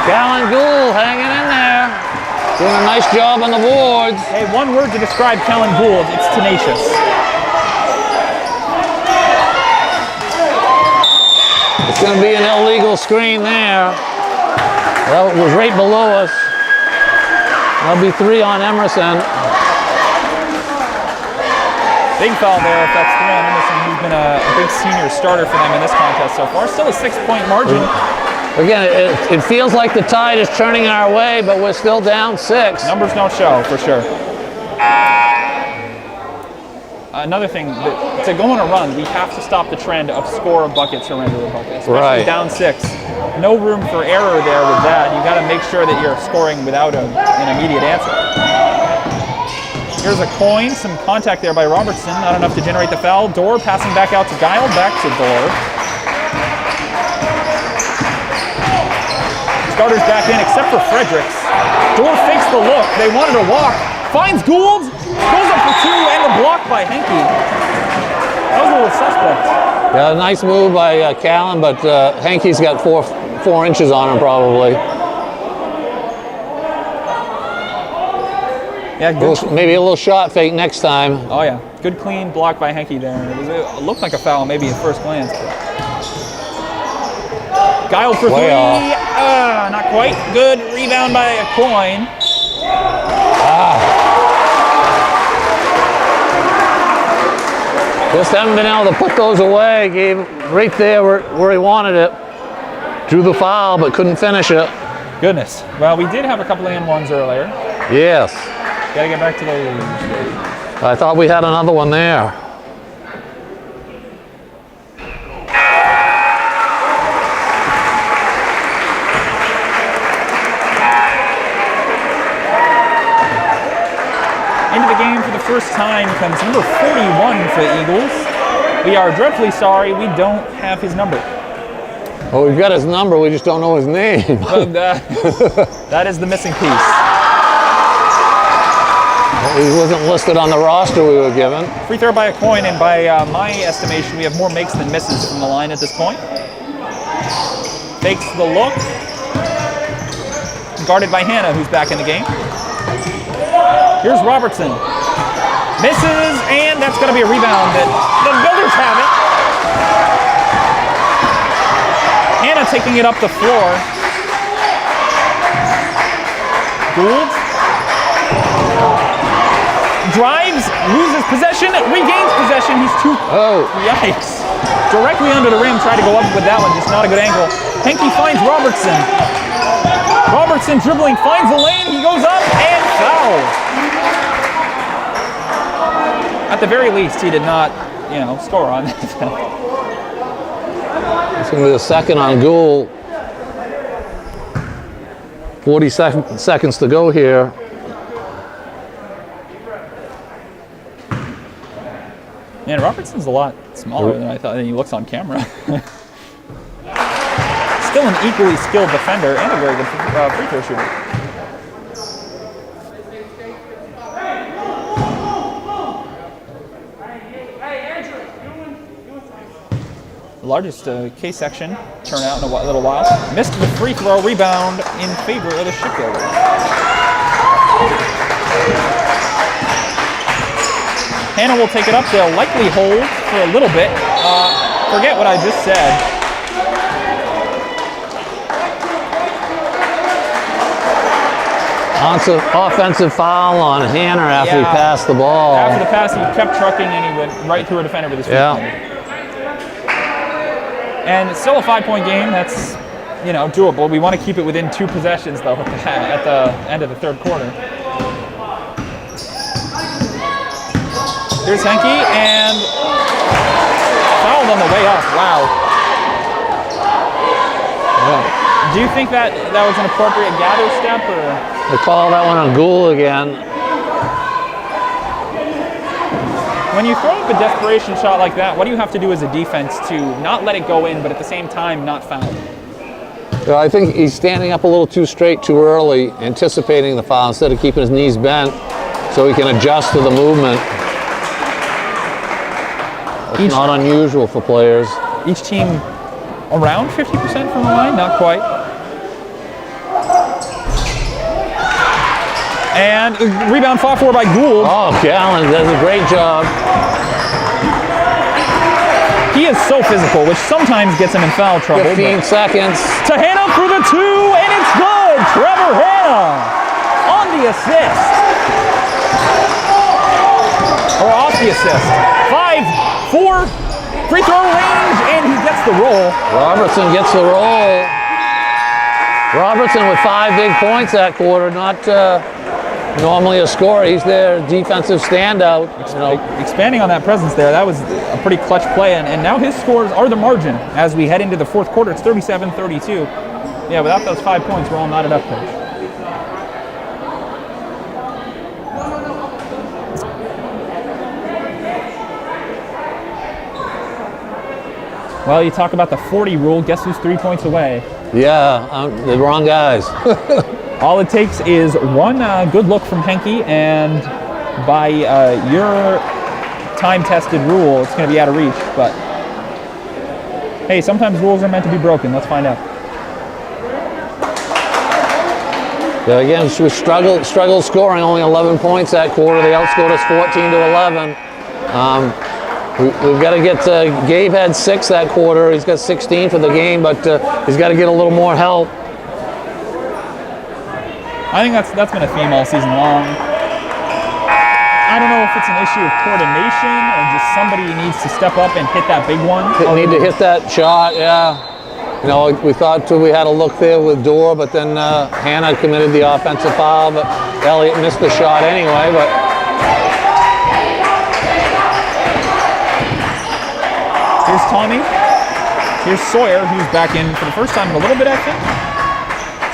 Callan Gould hanging in there. Doing a nice job on the boards. Hey, one word to describe Kellen Gould, it's tenacious. It's going to be an illegal screen there. That was right below us. That'll be 3 on Emerson. Big foul there if that's 3 on Emerson. He's been a big senior starter for them in this contest so far. Still a 6-point margin. Again, it feels like the tide is turning our way, but we're still down 6. Numbers don't show, for sure. Another thing, to go on a run, we have to stop the trend of score a bucket, surrender a bucket. Especially down 6. No room for error there with that. You got to make sure that you're scoring without an immediate answer. Here's a coin, some contact there by Robertson, not enough to generate the foul. Dorr passing back out to Guile, back to Dorr. Starters back in except for Fredericks. Dorr fakes the look, they wanted to walk. Finds Gould, goes up for 2, and the block by Henke. That was a little suspect. Yeah, nice move by Callan, but Henke's got 4 inches on him probably. Yeah, good. Maybe a little shot fake next time. Oh yeah, good clean block by Henke there. It looked like a foul maybe at first glance. Guile for 3, not quite. Good rebound by a coin. Just haven't been able to put those away. Gave right there where he wanted it. Drew the foul, but couldn't finish it. Goodness. Well, we did have a couple and ones earlier. Yes. Gotta get back to those. I thought we had another one there. Into the first time comes number 41 for the Eagles. We are dreadfully sorry, we don't have his number. Well, we've got his number, we just don't know his name. But, that is the missing piece. He wasn't listed on the roster we were given. Free throw by a coin, and by my estimation, we have more makes than misses from the line at this point. Fakes the look. Guarded by Hannah, who's back in the game. Here's Robertson. Misses, and that's going to be a rebound. The Builders have it. Hannah taking it up the floor. Gould drives, loses possession, regains possession. He's too. Oh. Yikes. Directly under the rim, tried to go up with that one, just not a good angle. Henke finds Robertson. Robertson dribbling, finds the lane, he goes up and foul. At the very least, he did not, score on that. It's going to be the second on Gould. 40 seconds to go here. Man, Robertson's a lot smaller than I thought, than he looks on camera. Still an equally skilled defender and a very good free throw shooter. The largest K-section turnout in a little while. Missed the free throw, rebound in favor of the Shipbuilders. Hannah will take it up. They'll likely hold for a little bit. Forget what I just said. Offensive foul on Hannah after he passed the ball. After the pass, he kept trucking and he went right through a defender with his feet. Yeah. And it's still a 5-point game. That's, doable. We want to keep it within 2 possessions, though, at the end of the third quarter. Here's Henke, and fouled on the way up. Wow. Yeah. Do you think that was an appropriate gather step, or? They call that one on Gould again. When you throw up a desperation shot like that, what do you have to do as a defense to not let it go in, but at the same time not foul? Well, I think he's standing up a little too straight too early, anticipating the foul instead of keeping his knees bent so he can adjust to the movement. It's not unusual for players. Each team around 50% from the line, not quite. And rebound fought for by Gould. Oh, Gallen does a great job. He is so physical, which sometimes gets him in foul trouble. 15 seconds. To Hannah for the 2, and it's good. Trevor Hannah on the assist. Or off the assist. 5-4, free throw range, and he gets the roll. Robertson gets the roll. Robertson with 5 big points that quarter, not normally a scorer. He's their defensive standout. Expanding on that presence there, that was a pretty clutch play, and now his scores are the margin as we head into the fourth quarter. It's 37-32. Yeah, without those 5 points, we're all knotted up there. Well, you talk about the 40 rule. Guess who's 3 points away? Yeah, the wrong guys. All it takes is one good look from Henke, and by your time-tested rule, it's going to be out of reach. But hey, sometimes rules are meant to be broken. Let's find out. Yeah, again, we struggled scoring, only 11 points that quarter. They outscored us 14-11. We've got to get, Gabe had 6 that quarter. He's got 16 for the game, but he's got to get a little more help. I think that's been a theme all season long. I don't know if it's an issue of coordination or just somebody needs to step up and hit that big one. Need to hit that shot, yeah. We thought we had a look there with Dorr, but then Hannah committed the offensive foul, but Elliott missed the shot anyway. But here's Tommy. Here's Sawyer, who's back in for the first time in a little bit, I think.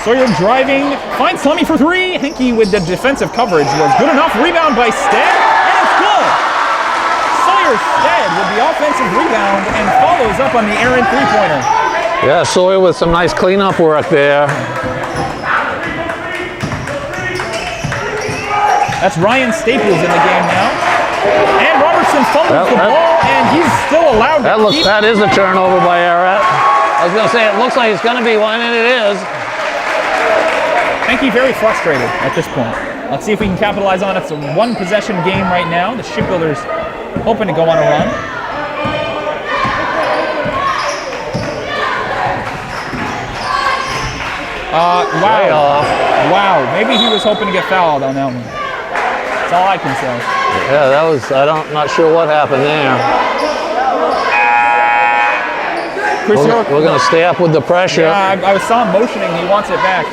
Sawyer driving, finds Tommy for 3. Henke with the defensive coverage was good enough. Rebound by Stead, and it's Here's Stead with the offensive rebound and follows up on the errant three-pointer. Yeah, Sawyer with some nice cleanup work there. That's Ryan Staples in the game now. And Robertson fumbles the ball, and he's still allowed to keep. That is a turnover by Ararat. I was going to say, it looks like it's going to be one, and it is. Henke very frustrated at this point. Let's see if we can capitalize on it. It's a one-possession game right now. The Shipbuilders hoping to go on a run. Wow. Wow. Maybe he was hoping to get fouled on that one. That's all I can say. Yeah, that was, not sure what happened there. We're going to stay up with the pressure. Yeah, I saw him motioning. He wants it back.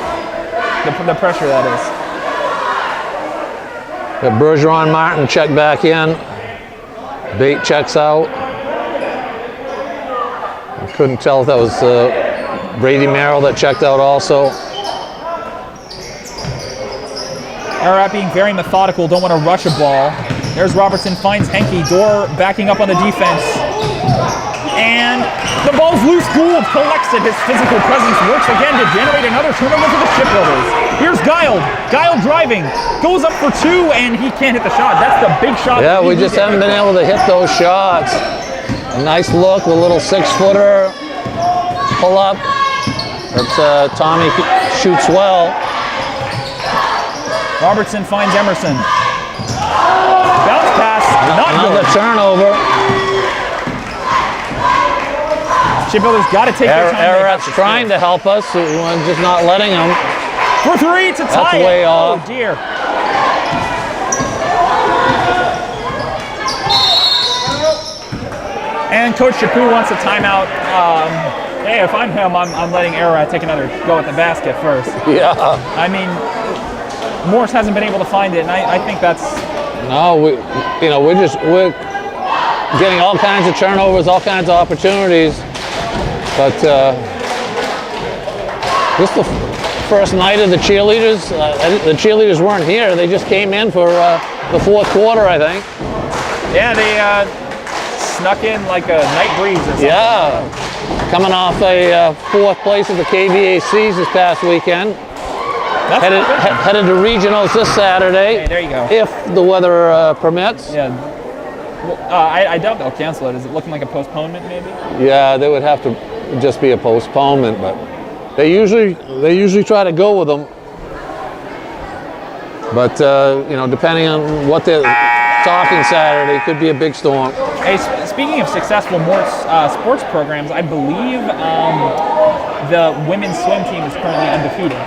The pressure, that is. Got Bergeron Martin check back in. Bate checks out. I couldn't tell if that was Brady Merrill that checked out also. Ararat being very methodical, don't want to rush a ball. There's Robertson, finds Henke. Dorr backing up on the defense. And the ball's loose. Gould collects it. His physical presence works again to generate another turnover for the Shipbuilders. Here's Guile. Guile driving. Goes up for two, and he can't hit the shot. That's the big shot. Yeah, we just haven't been able to hit those shots. A nice look, a little six-footer pull up. That's Tommy shoots well. Robertson finds Emerson. Bounce pass, not another good. Turnover. Shipbuilders got to take their time. Ararat's trying to help us, we're just not letting them. For three to tie That's way it. off. Oh dear. And Coach Chapu wants a timeout. Hey, if I'm him, I'm letting Ararat take another go at the basket first. Yeah. I mean, Morse hasn't been able to find it, and I think that's. No, we're getting all kinds of turnovers, all kinds of opportunities, but this is the first night of the cheerleaders. The cheerleaders weren't here; they just came in for the fourth quarter, I think. Yeah, they snuck in like a night breeze or something. Yeah, coming off a fourth place at the KVACs this past weekend. Headed to regionals this Saturday. Hey, there you go. If the weather permits. Yeah. Well, I doubt they'll cancel it. Is it looking like a postponement, maybe? Yeah, they would have to just be a postponement, but they usually try to go with them. But depending on what they're talking Saturday, could be a big storm. Hey, speaking of successful Morse sports programs, I believe the women's swim team is currently undefeated.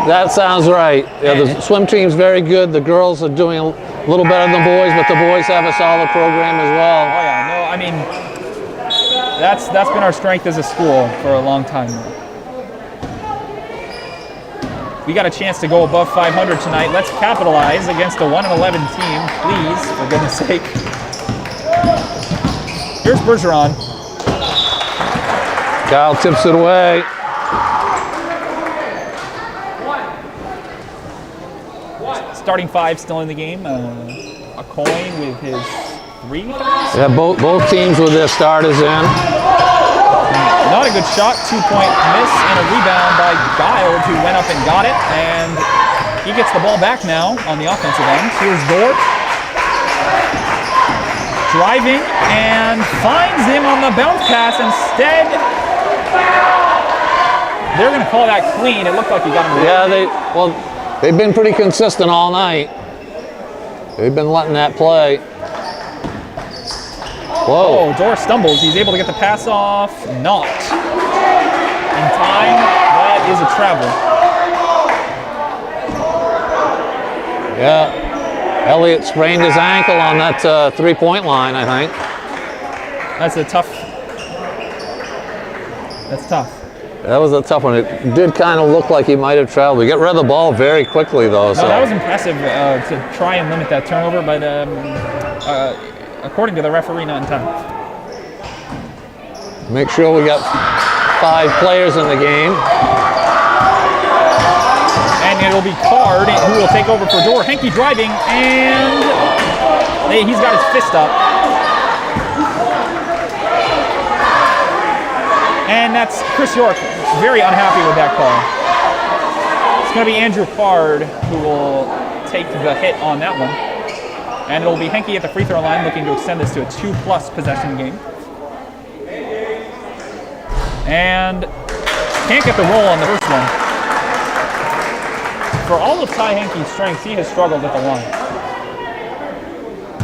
That sounds right. Yeah, the swim team's very good. The girls are doing a little better than the boys, but the boys have a solid program as well. Oh yeah, no, I mean that's been our strength as a school for a long time now. We got a chance to go above 500 tonight. Let's capitalize against a 1-11 team, please, for goodness sake. Here's Bergeron. Kyle tips it away. Starting five still in the game. A coin with his three. Yeah, both teams with their starters in. Not a good shot. 2-point miss and a rebound by Guile, who went up and got it. And he gets the ball back now on the offensive end. Here's Dorr. Driving and finds him on the bounce pass. Instead, they're going to call that clean. It looked like he got him. Yeah, they've been pretty consistent all night. They've been letting that play. Whoa. Oh, Dorr stumbles. He's able to get the pass off. Not in time. That is a travel. Yeah. Elliott sprained his ankle on that three-point line, I think. That's tough. That was a tough one. It did kind of look like he might have traveled. He got rid of the ball very quickly, though. No, that was impressive to try and limit that turnover, but according to the referee, not in time. Make sure we got 5 players in the game. And it'll be Card who will take over for Dorr. Henke driving, and he's got his fist up. And that's Chris York, very unhappy with that call. It's going to be Andrew Card who will take the hit on that one. And it'll be Henke at the free throw line looking to extend this to a 2+ possession game. And can't get the roll on the first one. For all of Ty Henke's strengths, he has struggled at the line.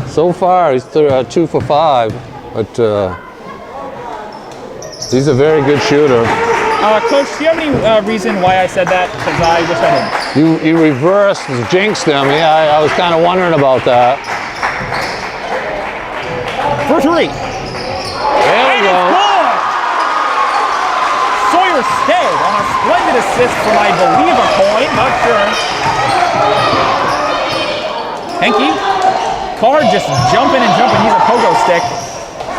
So far, he's 2 for 5, but he's a very good shooter. Coach, do you have any reason why I said that? Because I wish I didn't. You reversed, jinxed him. Yeah, I was kind of wondering about that. For 3. There we go. Sawyer stayed on a splendid assist from, I believe, a coin. Not sure. Henke. Card just jumping and jumping. He's a pogo stick.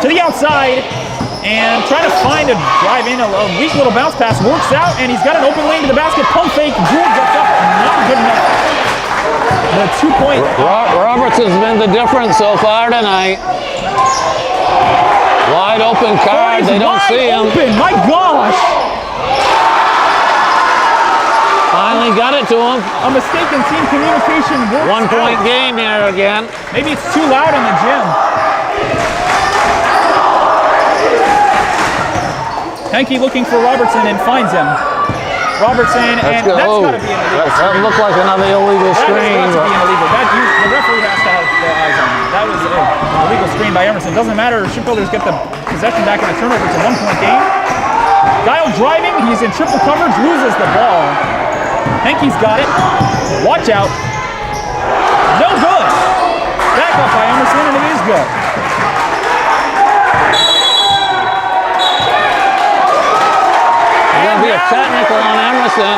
To the outside. And trying to find a drive in, a weak little bounce pass, works out, and he's got an open lane to the basket, pump fake, Jewel gets up, not good enough. The 2-point. Robertson's been the difference so far tonight. Wide open Card, they don't see him. Open. My gosh! Finally got it to him. A mistake in team communication works 1-point out. game here again. Maybe it's too loud in the gym. Henke looking for Robertson and finds him. Robertson, and that's got to be an illegal screen. That looked like another illegal screen. That has got to be an illegal. The referee has to have their eyes on that. That was an illegal screen by Emerson. Doesn't matter. Shipbuilders get the possession back in the turnover. It's a 1-point game. Guile driving. He's in triple coverage. Loses the ball. Henke's got it. Watch out. No good. Back up by Emerson, and it is good. Be a technical on Emerson.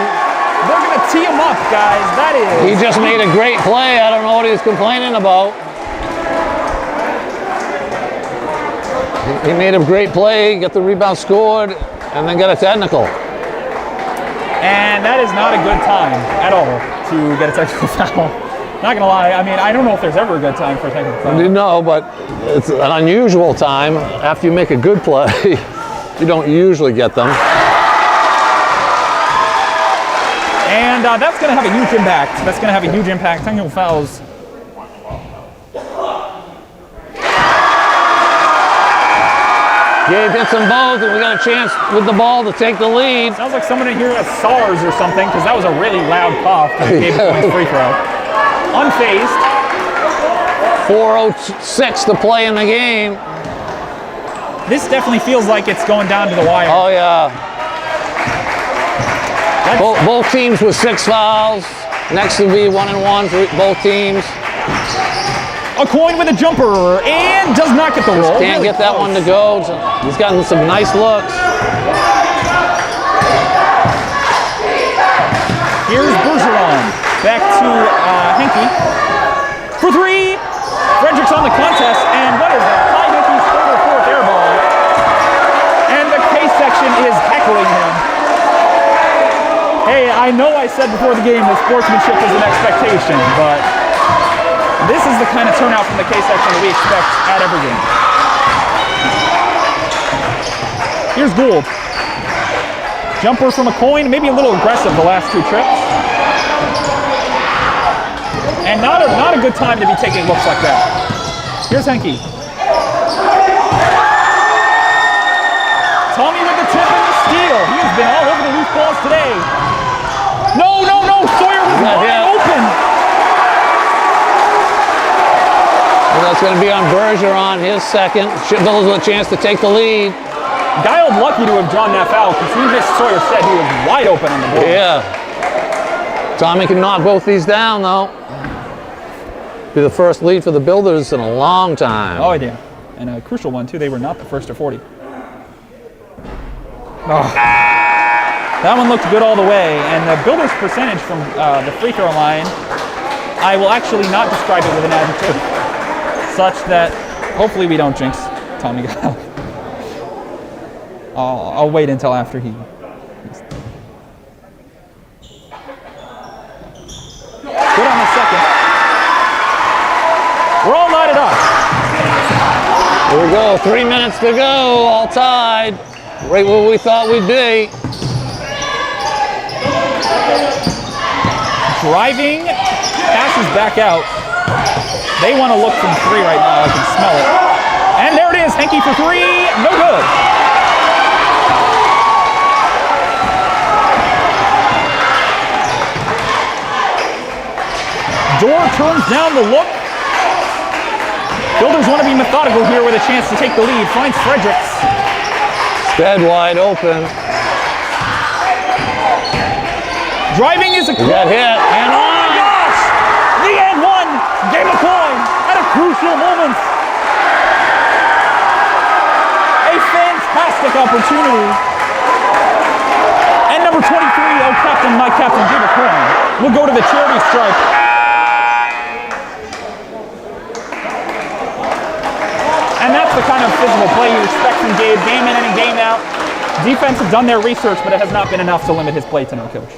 They're going to tee him up, guys. That is. He just made a great play. I don't know what he was complaining about. He made a great play, got the rebound scored, and then got a technical. And that is not a good time at all to get a technical foul. Not going to lie. I mean, I don't know if there's ever a good time for a technical foul. No, but it's an unusual time. After you make a good play, you don't usually get them. And that's going to have a huge impact. That's going to have a huge impact. Technical fouls. Gabe hits them both, and we got a chance with the ball to take the lead. Sounds like someone in here has SARS or something, because that was a really loud cough to Gabe Coyne's free throw. Unfazed. 4:06 to play in the game. This definitely feels like it's going down to the wire. Oh, yeah. Both teams with 6 fouls. Next to be 1-1 for both teams. A Coyne with a jumper and does not get the roll. Can't get that one to go. He's gotten some nice looks. Here's Bergeron. Back to Henke. For 3. Frederick's on the contest. And what is that? Ty Henke's 3rd or 4th air ball. And the K section is heckling him. Hey, I know I said before the game that sportsmanship is an expectation, but this is the kind of turnout from the K section that we expect at every game. Here's Gould. Jumper from a Coyne, maybe a little aggressive the last 2 trips. And not a good time to be taking looks like that. Here's Henke. Tommy with the tip and the steal. He has been all over the loose balls today. No. Sawyer was wide open. Well, that's going to be on Bergeron, his second. Shipbuilders with a chance to take the lead. Guile lucky to have drawn that foul because he just Sawyer said he was wide open on the board. Yeah. Tommy can knock both these down, though. Be the first lead for the Builders in a long time. Oh, yeah. And a crucial one, too. They were not the first to 40. Oh. That one looked good all the way. And the Builders' percentage from the free throw line, I will actually not describe it with an adjective, such that hopefully we don't jinx Tommy Guile. I'll wait until after he. Good on the second. We're all knotted up. Here we go, 3 minutes to go, all tied. right where we thought we'd be. Driving, passes back out. They want to look from 3 right now. I can smell it. And there it is, Henke for 3, no good. Dorr turns down the look. Builders want to be methodical here with a chance to take the lead. Finds Fredericks. Dead wide open. Driving is a He got hit. And oh my gosh! The and one. Game of coin at a crucial moment. A fantastic opportunity. And number 23, oh captain, my captain, Game of coin. We'll go to the charity stripe. And that's the kind of physical play you expect from Gabe, game in and game out. Defense have done their research, but it has not been enough to limit his play tonight, Coach.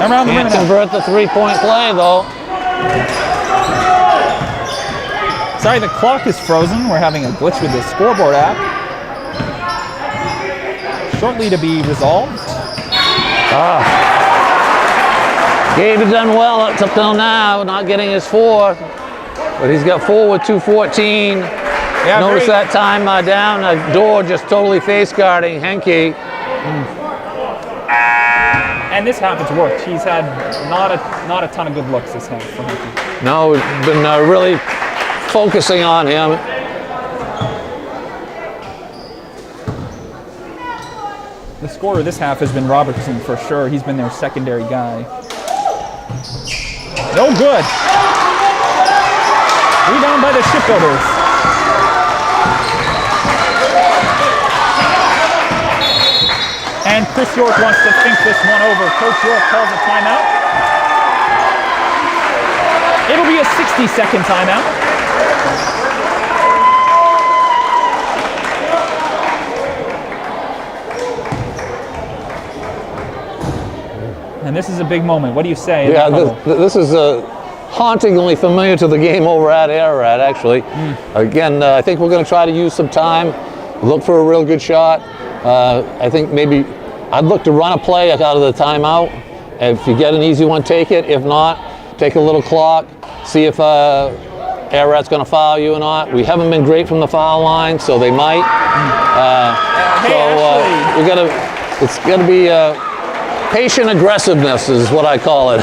Around the can't convert the 3-point play, though. Sorry, the clock is frozen. We're having a glitch with the scoreboard app. Shortly to be resolved. Gabe has done well up till now, not getting his 4. But he's got 4 with 2:14. Yeah, Notice that time down, Dorr just totally face guarding Henke. And this half has worked. He's had not a ton of good looks this half from Henke. No, we've been really focusing on him. The scorer this half has been Robertson for sure. He's been their secondary guy. No good. Rebound by the Shipbuilders. And Chris York wants to think this one over. Coach York calls a timeout. It'll be a 60-second timeout. And this is a big moment. What do you say? Yeah, this is hauntingly familiar to the game over at Ararat, actually. Again, I think we're going to try to use some time, look for a real good shot. I think maybe I'd look to run a play out of the timeout. If you get an easy one, take it. If not, take a little clock, see if Ararat's going to foul you or not. We haven't been great from the foul line, so they might. It's got to be patient aggressiveness is what I call it.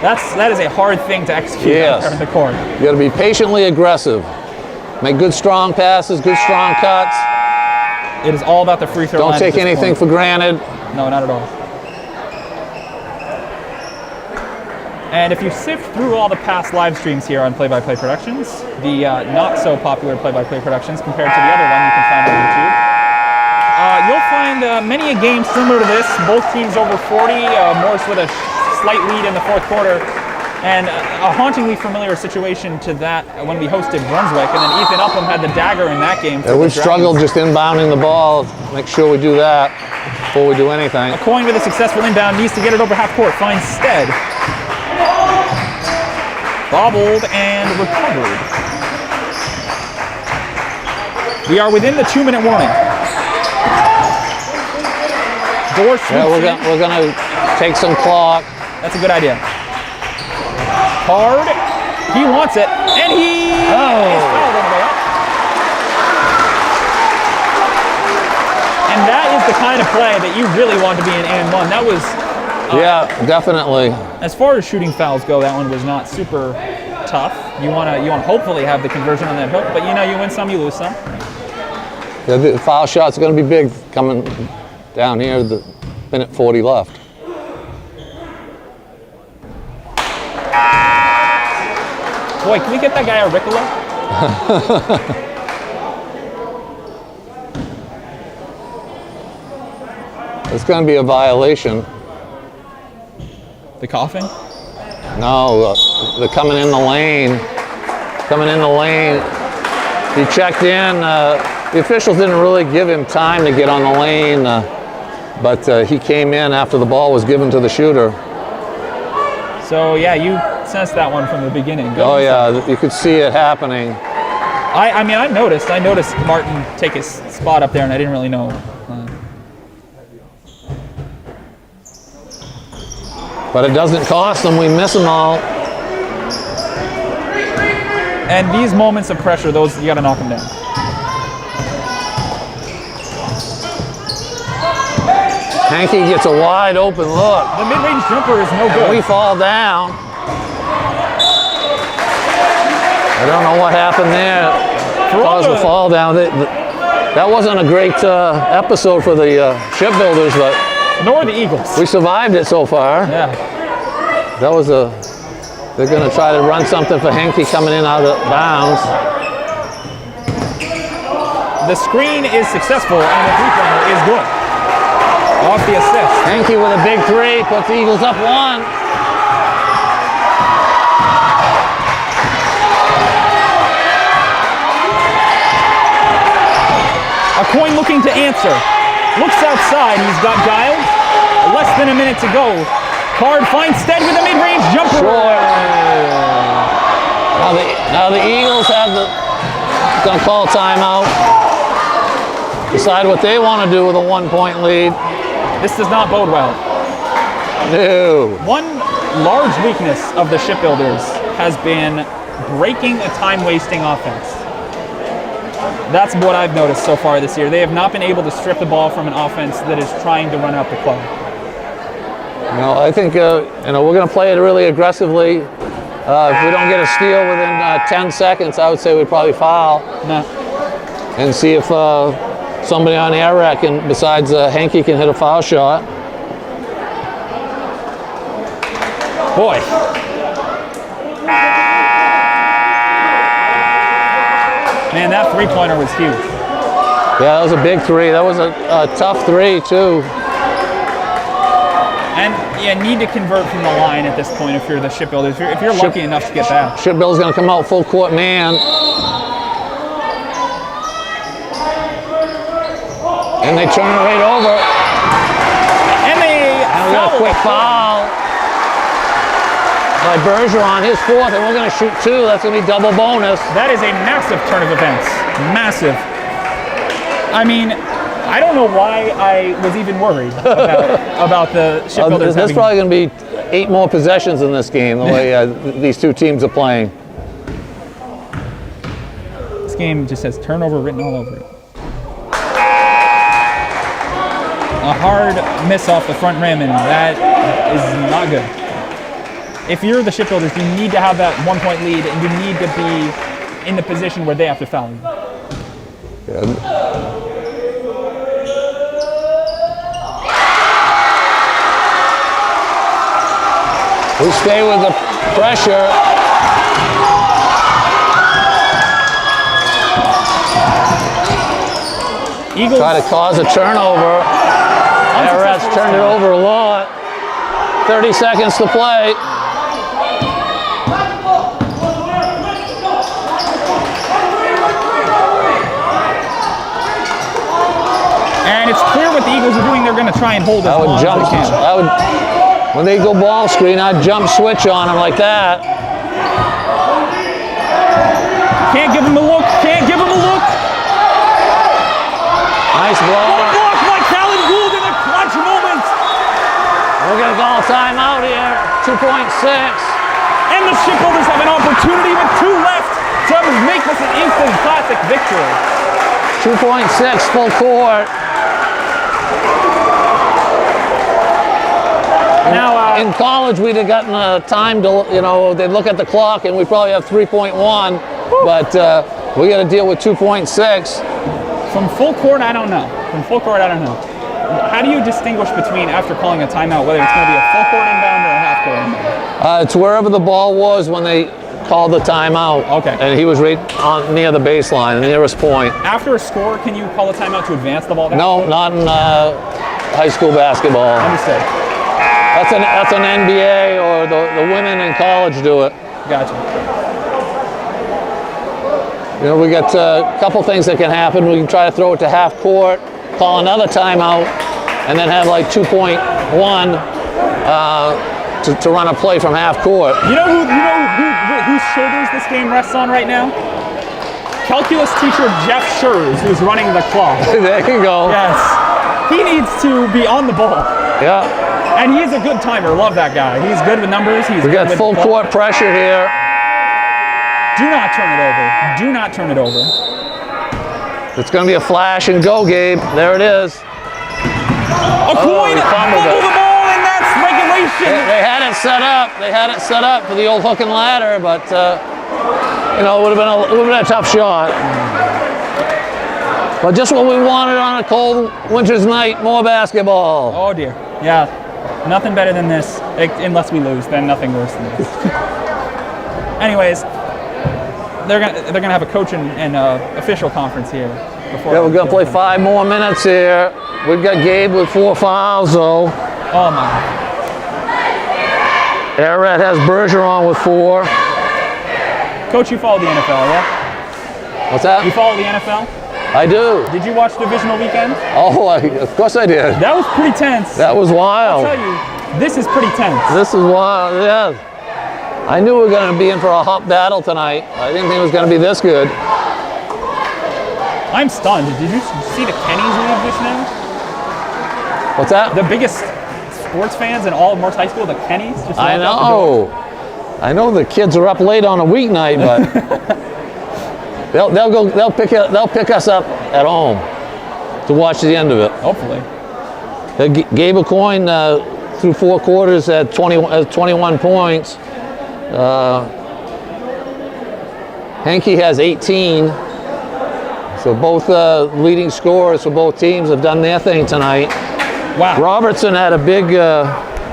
That is a hard thing to execute out there in the court. You got to be patiently aggressive. Make good strong passes, good strong cuts. It is all about the free throw line. Don't take anything for granted. No, not at all. And if you sift through all the past live streams here on Play by Play Productions, the not so popular Play by Play Productions compared to the other one you can find on YouTube, you'll find many a game similar to this. Both teams over 40. Morse with a slight lead in the fourth quarter. And a hauntingly familiar situation to that when we hosted Brunswick, and then Ethan Upham had the dagger in that game. Yeah, we've struggled just inbounding the ball. Make sure we do that before we do anything. A coin with a successful inbound needs to get it over half court. Finds Stead. Bobbled and recovered. We are within the 2-minute warning. Dorr swoops we're going to take some clock. That's a good idea. Hard. He wants it. And he is fouled on the way up. And that is the kind of play that you really want to be in and one. That was... yeah, definitely. As far as shooting fouls go, that one was not super tough. You want to hopefully have the conversion on that hook, but you win some, you lose some. Yeah, the foul shots are going to be big coming down here. The minute 40 left. Boy, can we get that guy a Ricola? It's going to be a violation. The coughing? No, they're coming in the lane. Coming in the lane. He checked in. The officials didn't really give him time to get on the lane, but he came in after the ball was given to the shooter. So, yeah, you sensed that one from the beginning. Oh, yeah, you could see it happening. I mean, I noticed Martin take his spot up there, and I didn't really know. But it doesn't cost them. We miss them all. And these moments of pressure, those you got to knock them down. Hanky gets a wide open look. The mid-range jumper is no good. We fall down. I don't know what happened there. Caused the fall down. That wasn't a great episode for the shipbuilders, but nor the Eagles. We survived it so far. Yeah. That was they're going to try to run something for Henke coming in out of bounds. The screen is successful and the three-pointer is good. Off the assist. Henke with a big three, puts the Eagles up 1. A coin looking to answer. Looks outside, he's got Giles. Less than a minute to go. Card finds Stead with a mid-range jumper. Short. Now the Eagles have gonna call timeout. Decide what they want to do with a 1-point lead. This does not bode well. No. One large weakness of the shipbuilders has been breaking a time-wasting offense. That's what I've noticed so far this year. They have not been able to strip the ball from an offense that is trying to run out the clock. I think we're going to play it really aggressively. If we don't get a steal within 10 seconds, I would say we'd probably foul. No. And see if somebody on Ararat can, besides Henke, can hit a foul shot. Boy. Man, that three-pointer was huge. Yeah, that was a big three. That was a tough three, too. And you need to convert from the line at this point if you're the shipbuilders. If you're lucky enough to get back. Shipbuilder's going to come out full court man. And they turn it right over. And we got a quick foul by Bergeron, his 4th, and we're going to shoot 2. That's going to be double bonus. That is a massive turn of events. Massive. I mean, I don't know why I was even worried about the shipbuilders. There's probably going to be 8 more possessions in this game, the way these two teams are playing. This game just has turnover written all over it. A hard miss off the front rim, and that is not good. If you're the shipbuilders, you need to have that 1-point lead, and you need to be in the position where they have to foul you. Yeah. We stay with the pressure. Eagles try to cause a turnover. Ararat's turned it over a lot. 30 seconds to play. And it's clear what the Eagles are doing. They're going to try and hold it. I would jump. When they go ball screen, I'd jump switch on them like that. Can't give him a look. Can't give him a look. Nice block. Block by Callan Gould in a clutch moment. We're going to call timeout here. 2.6. And the shipbuilders have an opportunity with 2 left to make this an instant classic victory. 2.6 full court. Now, in college, we'd have gotten time to, they'd look at the clock and we probably have 3.1, but we got to deal with 2.6. From full court, I don't know. How do you distinguish between, after calling a timeout, whether it's going to be a full court inbound or a half court inbound? It's wherever the ball was when they called the timeout. Okay. And he was right near the baseline, the nearest point. After a score, can you call a timeout to advance the ball? No, not in high school basketball. Understood. That's an NBA, or the women in college do it. Gotcha. We got a couple things that can happen. We can try to throw it to half court, call another timeout, and then have like 2.1 to run a play from half court. You know whose shoulders this game rests on right now? calculus teacher Jeff Schurz, who's running the club. There you go. Yes. He needs to be on the ball. Yeah. And he's a good timer. Love that guy. He's good with numbers. We got full court pressure here. Do not turn it over. Do not turn it over. It's going to be a flash and go, Gabe. There it is. A coin, fumble the ball, and that's regulation. They had it set up. They had it set up for the old hook and ladder, but you know, it would have been a tough shot. But just what we wanted on a cold winter's night, more basketball. Oh dear. Yeah. Nothing better than this, unless we lose. Then nothing worse than this. Anyways, they're gonna have a coach and official conference here. Yeah, we're gonna play 5 more minutes here. We've got Gabe with 4 fouls, though. Oh my. Ararat has Bergeron with 4. Coach, you follow the NFL, yeah? What's that? You follow the NFL? I do. Did you watch Divisional Weekend? Oh, of course I did. That was pretty tense. That was wild. I'll tell you, this is pretty tense. This is wild, yeah. I knew we were going to be in for a hot battle tonight. I didn't think it was going to be this good. I'm stunned. Did you see the Kennys leave just now? What's that? The biggest sports fans in all of Morse High School, the Kennys. Just I know. I know the kids are up late on a weeknight, but they'll pick us up at home to watch the end of it. Hopefully. Gabe Coin through 4 quarters at 21 points. Henke has 18. So both leading scorers for both teams have done their thing tonight. Wow. Robertson had a big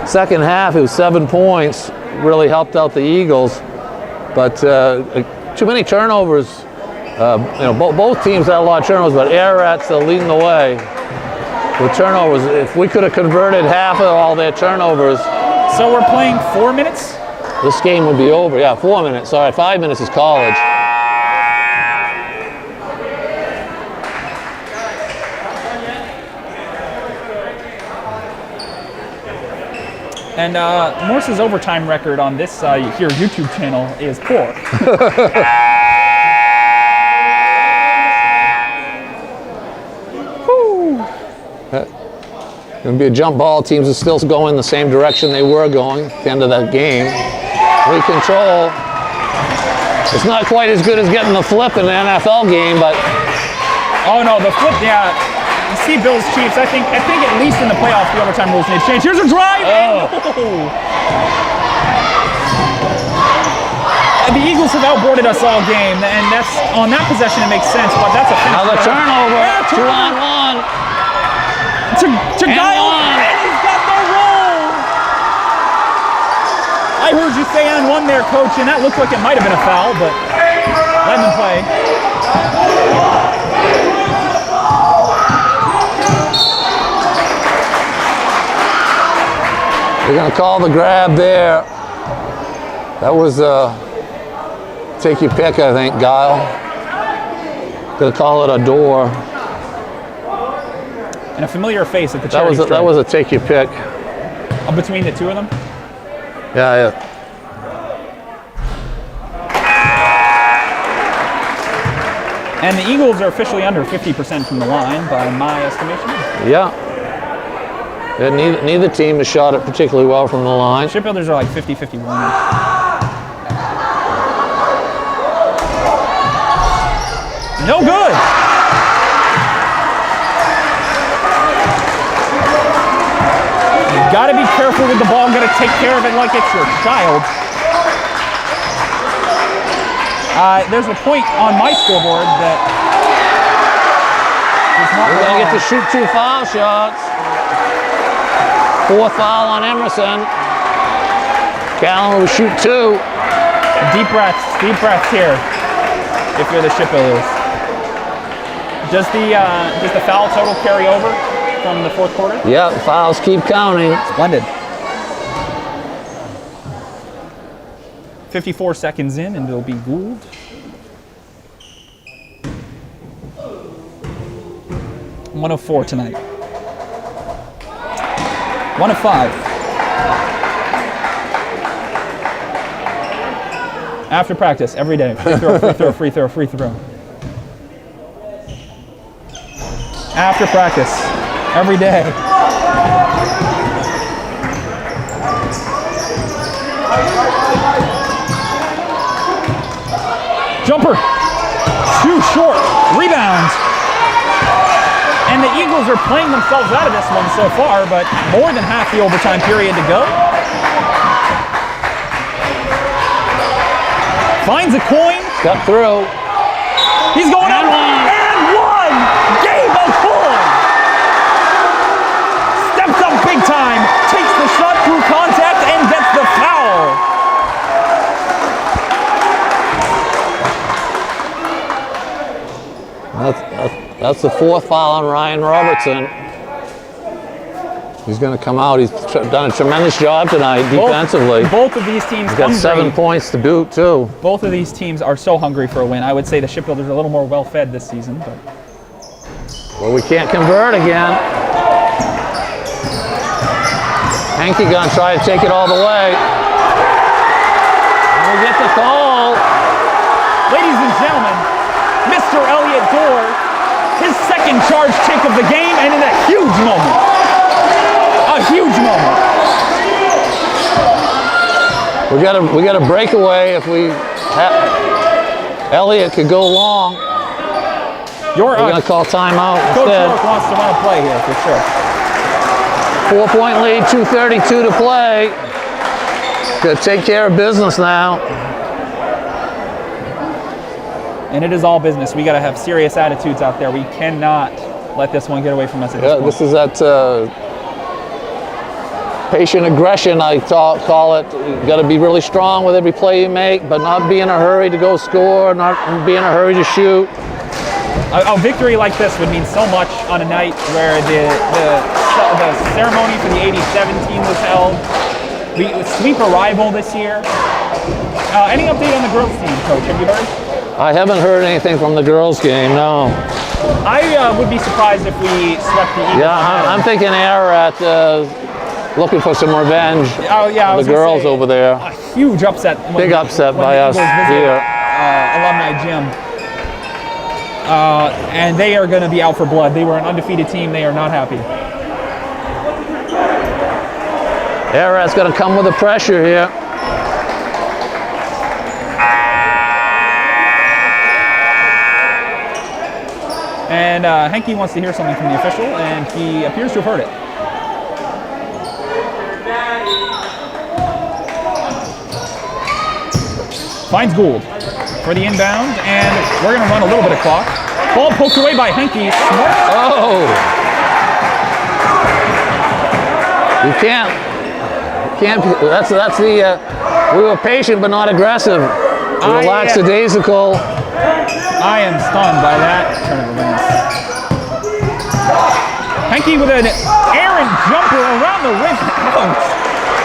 second half. It was 7 points. Really helped out the Eagles. But too many turnovers. You know, both teams had a lot of turnovers, but Ararat's leading the way with turnovers. If we could have converted half of all their turnovers. So we're playing 4 minutes? This game would be over. Yeah, 4 minutes. Sorry, 5 minutes is college. And Morse's overtime record on this here YouTube channel is poor. Going to be a jump ball. Teams are still going the same direction they were going at the end of that game. We control. It's not quite as good as getting the flip in an NFL game, but oh no, the flip, yeah. You see Bills Chiefs. I think at least in the playoffs the overtime rules need to change. Here's a drive. Oh. The Eagles have outboarded us all game, and that's on that possession it makes sense, but that's a another turnover. Yeah, 2 on 1. To Guile, and he's got the roll. I heard you say on 1 there, Coach, and that looked like it might have been a foul, but let him play. They're going to call the grab there. That was take your pick, I think, Guile. Going to call it a door. And a familiar face at the charity stripe. That was a take your pick. Between the two of them? Yeah. And the Eagles are officially under 50% from the line by my estimation. Yeah. Neither team has shot it particularly well from the line. Shipbuilders are like 50-51. No good. Got to be careful with the ball. Got to take care of it like it's your child. There's a point on my scoreboard that is not We're going to get to shoot 2 foul shots. 4th foul on Emerson. Callan will shoot 2. Deep breaths here. If you're the Shipbuilders. Does the foul total carry over from the 4th quarter? Yeah, the fouls keep counting. Splendid. 54 seconds in, and it'll be Gould. One of 4 tonight. 1 of 5. After practice, every day. Free throw, free throw, free throw, free throw. After practice, every day. Jumper, too short, rebound. And the Eagles are playing themselves out of this one so far, but more than half the overtime period to go. Finds a coin. Step through. He's going up and one. Game of coin. Steps up big time, takes the shot through contact and gets the foul. That's the 4th foul on Ryan Robertson. He's going to come out. He's done a tremendous job tonight defensively. Both of these teams He's got 7 points to boot, too. Both of these teams are so hungry for a win. I would say the Shipbuilders are a little more well-fed this season. But. Well, we can't convert again. Henke going to try to take it all the way. And we get the call. Ladies and gentlemen, Mr. Elliott Dorr, his second charge kick of the game, and in a huge moment. A huge moment. We got a breakaway if we Elliott could go long. We're going to call timeout Coach instead. York wants to run a play here for sure. 4-point lead, 2:32 to play. Got to take care of business now. And it is all business. We got to have serious attitudes out there. We cannot let this one get away from us at this point. This is that patient aggression, I call it. You got to be really strong with every play you make, but not be in a hurry to go score, not be in a hurry to shoot. A victory like this would mean so much on a night where the ceremony for the '87 team was held. We sweep a rival this year. Any update on the girls team, Coach? Have you heard? I haven't heard anything from the girls' game, no. I would be surprised if we swept the Eagles. Yeah, I'm thinking Ararat looking for some revenge. Oh yeah, the girls over there. A huge upset. Big upset by us here. Alumni gym. And they are going to be out for blood. They were an undefeated team. They are not happy. Ararat's going to come with the pressure here. And Henke wants to hear something from the official, and he appears to have heard it. Finds Gould for the inbound, and we're going to run a little bit of clock. Ball poked away by Henke. Smart. Oh! You can't. That's the. We were patient but not aggressive. We were lackadaisical. I am stunned by that turn of events. Henke with an errant jumper around the rim. Ouch.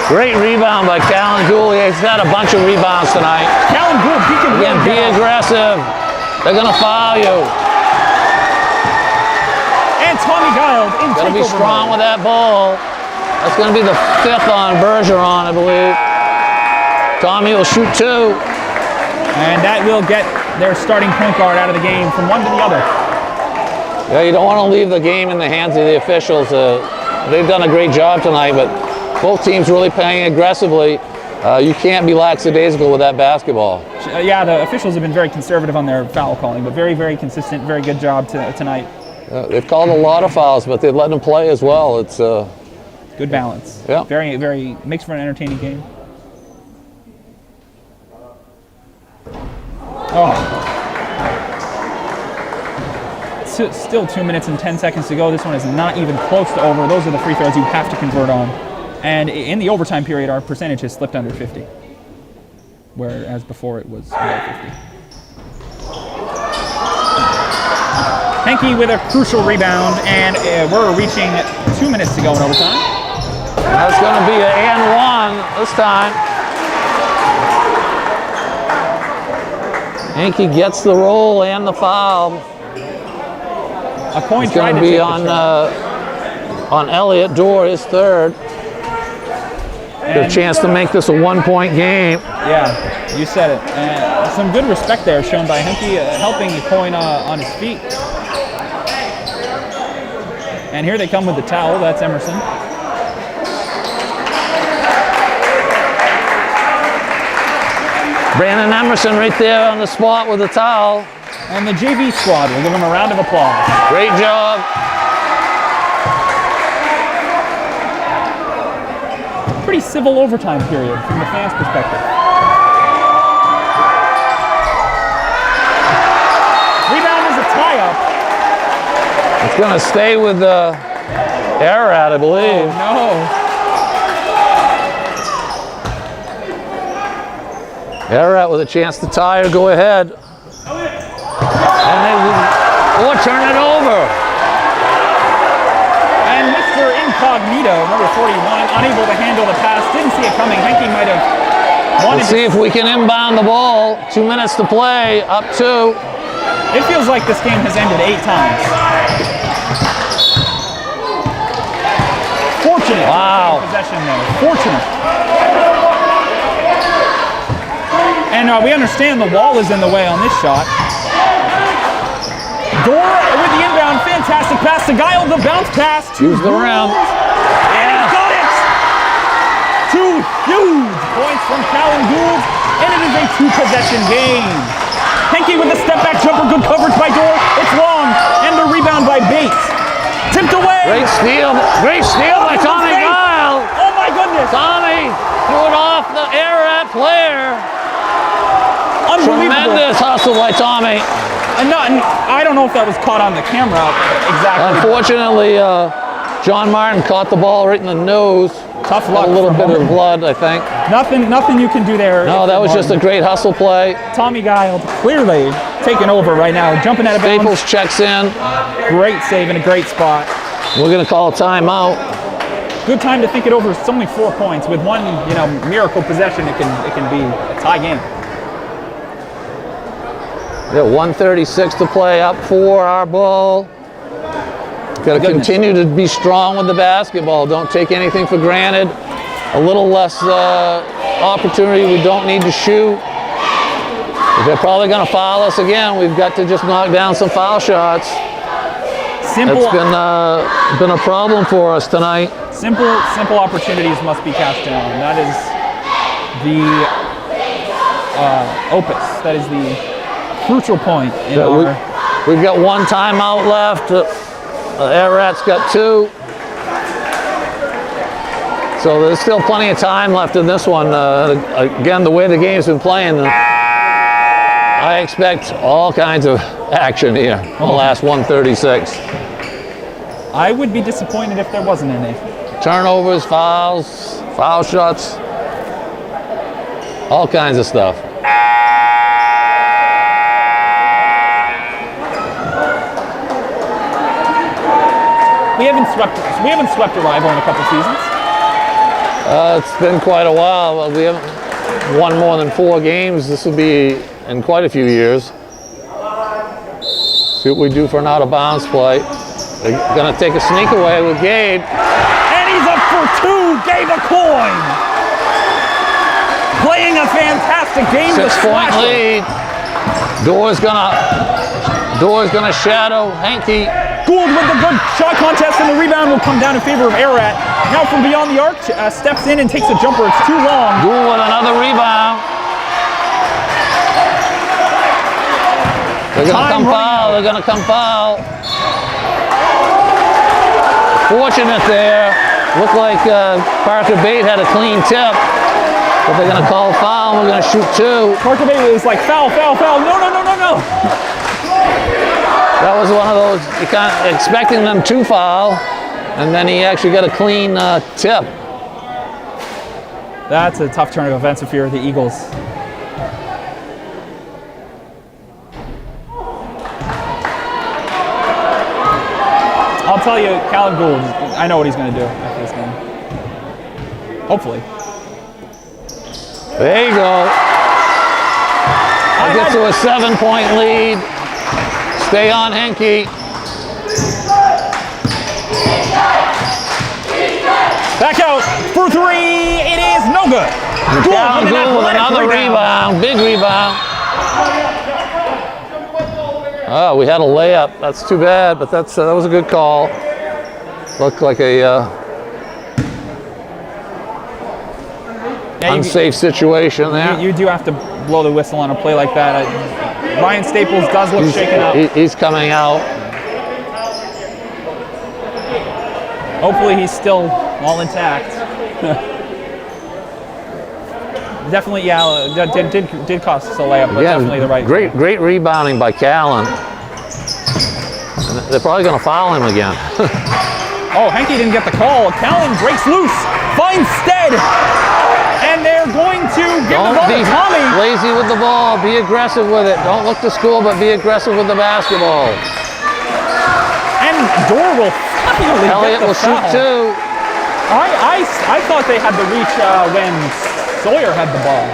Great rebound by Callan Gould. He's had a bunch of rebounds tonight. Callan Gould, he can again, be aggressive. They're going to foul you. And Tommy Guild in takeover. Got to be strong with that ball. That's going to be the 5th on Bergeron, I believe. Tommy will shoot 2. And that will get their starting point guard out of the game from one to the other. Yeah, you don't want to leave the game in the hands of the officials. They've done a great job tonight, but both teams really playing aggressively. You can't be lackadaisical with that basketball. Yeah, the officials have been very conservative on their foul calling, but very, very consistent, very good job tonight. They've called a lot of fouls, but they've let them play as well. It's good balance. Yeah. Very, very, makes for an entertaining game. Oh. Still 2 minutes and 10 seconds to go. This one is not even close to over. Those are the free throws you have to convert on. And in the overtime period, our percentage has slipped under 50. Whereas before it was above 50. Henke with a crucial rebound, and we're reaching 2 minutes to go in overtime. That's going to be an and one this time. Henke gets the roll and the foul. A coin it's going to be on Elliott Dorr, his 3rd. Get a chance to make this a 1-point game. Yeah, you said it. And some good respect there shown by Henke, helping the coin on his feet. And here they come with the towel. That's Emerson. Brandon Emerson right there on the spot with the towel. And the JV squad will give them a round of applause. Great job. Pretty civil overtime period from the fans' perspective. Rebound is a tie-up. It's going to stay with Ararat, I believe. Oh, no. Ararat with a chance to tie or go ahead. Or turn it over. And Mr. Incognito, number 41, unable to handle the pass. Didn't see it coming. Henke might have wanted Let's see if we can inbound the ball. 2 minutes to play, up 2. It feels like this game has ended 8 times. Fortunate. Wow. Possession there. Fortunate. And we understand the wall is in the way on this shot. Gore with the inbound, fantastic pass to Guile, the bounce pass to Use the rim. And he got it! 2 huge points from Callan Gould, and it is a 2-possession game. Henke with the step back jumper, good coverage by Gore. It's long, and the rebound by Bates. Tipped away. Great steal by Tommy Guile. Oh my goodness. Tommy threw it off the Ararat player. Unbelievable. Tremendous hustle by Tommy. And I don't know if that was caught on the camera exactly. Unfortunately, John Martin caught the ball right in the nose. Tough luck. A little for bit him. of blood, I think. Nothing you can do there. No, that was just a great hustle play. Tommy Guile clearly taking over right now, jumping out of bounds. Staples checks in. Great save in a great spot. We're going to call a timeout. Good time to think it over. It's only 4 points. With one, miracle possession, it can be a tie game. We got 1:36 to play, up 4, our ball. Got to continue to be strong with the basketball. Don't take anything for granted. A little less opportunity. We don't need to shoot. If they're probably going to foul us again, we've got to just knock down some foul shots. It's been a problem for us tonight. Simple opportunities must be cashed down. That is the opus. That is the crucial point in We've got 1 timeout left. Ararat's got 2. So there's still plenty of time left in this one. Again, the way the game's been playing, I expect all kinds of action here in the last 1:36. I would be disappointed if there wasn't any. Turnovers, fouls, foul shots, all kinds of stuff. We haven't swept a rival in a couple seasons. It's been quite a while. We haven't won more than 4 games. This will be in quite a few years. See what we do for an out-of-bounds play. They're going to take a sneak away with Gabe. And he's up for 2. Gabe a coin. Playing a fantastic game. 6-point lead. Door's gonna shadow Henke. Gould with the good shot contest, and the rebound will come down in favor of Ararat. Now from beyond the arc, steps in and takes a jumper. It's too long. Gould with another rebound. They're gonna come foul. They're gonna come foul. Fortunate there. Looked like Parker Bate had a clean tip, but they're gonna call foul. We're gonna shoot 2. Parker Bate was like foul, foul, foul. No. That was one of those, you can't expecting them to foul, and then he actually got a clean tip. That's a tough turn of events if you're the Eagles. I'll tell you, Callan Gould, I know what he's going to do after this game. Hopefully. There you go. That gets to a 7-point lead. Stay on Henke. Back out for 3. It is no good. Callan Gould with another rebound. Big rebound. Oh, we had a layup. That's too bad, but that was a good call. Looked like a unsafe situation there. You do have to blow the whistle on a play like that. Ryan Staples does look shaken up. He's coming out. Hopefully he's still all intact. Definitely, yeah, that did cost us a layup, but definitely the right. Great rebounding by Callan. And they're probably going to foul him again. Oh, Henke didn't get the call. Callan breaks loose, finds Stead, and they're going to give the ball to Tommy. Lazy with the ball. Be aggressive with it. Don't look to score, but be aggressive with the basketball. And Dorr will finally Elliott get the will foul. shoot too. I thought they had the reach when Sawyer had the ball.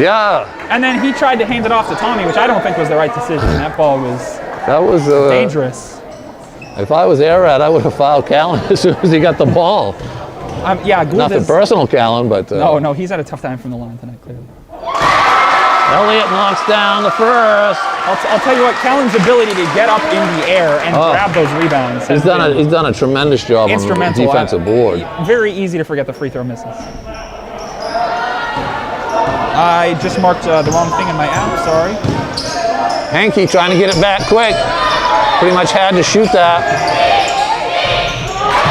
Yeah. And then he tried to hand it off to Tommy, which I don't think was the right decision. That ball was dangerous. If I was Ararat, I would have fouled Callan as soon as he got the ball. Yeah, Gould Nothing personal, Callan, but... No, he's had a tough time from the line tonight, clearly. Elliott knocks down the first. I'll tell you what, Callan's ability to get up in the air and grab those rebounds. He's done a tremendous job on the defensive board. Very easy to forget the free throw misses. I just marked the wrong thing in my app, sorry. Henke trying to get it back quick. Pretty much had to shoot that.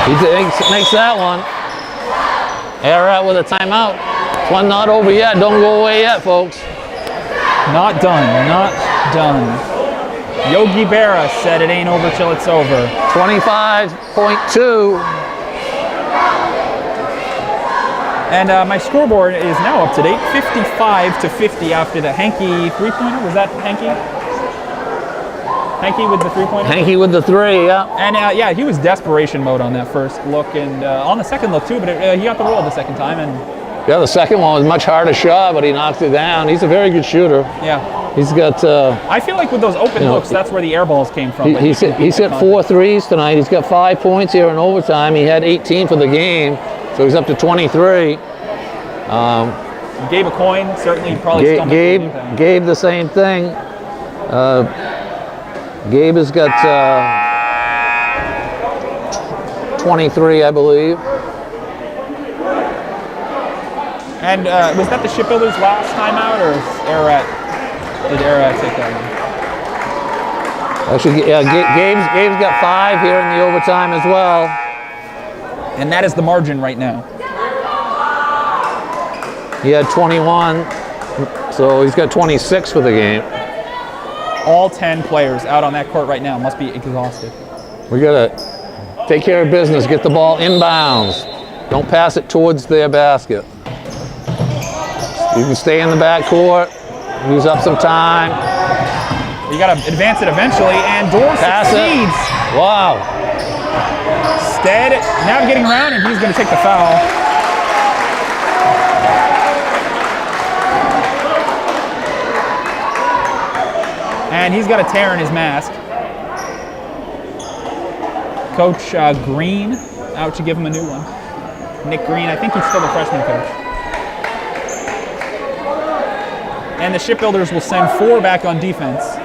He makes that one. Ararat with a timeout. This one not over yet. Don't go away yet, folks. Not done. Not done. Yogi Berra said it ain't over till it's over. 25.2. And my scoreboard is now up to date. 55-50 after the Henke three-pointer. Was that Henke? Henke with the three-pointer? Henke with the three, yeah. And yeah, he was desperation mode on that first look, and on the second look too, but he got the roll the second time. And yeah, the second one was much harder shot, but he knocked it down. He's a very good shooter. Yeah. He's got... I feel like with those open looks, that's where the air balls came from. He's hit 4 threes tonight. He's got 5 points here in overtime. He had 18 for the game, so he's up to 23. Gabe a coin, certainly probably Gabe the same thing. Gabe has got 23, I believe. And was that the Shipbuilders' last timeout, or did Ararat take that one? Actually, yeah, Gabe's got 5 here in the overtime as well. And that is the margin right now. He had 21, so he's got 26 for the game. All 10 players out on that court right now must be exhausted. We gotta take care of business, get the ball inbounds. Don't pass it towards their basket. You can stay in the backcourt, use up some time. You gotta advance it eventually, and Dorr succeeds. Wow. Stead navigating around, and he's gonna take the foul. And he's got a tear in his mask. Coach Green out to give him a new one. Nick Green, I think he's still the freshman coach. And the Shipbuilders will send 4 back on defense.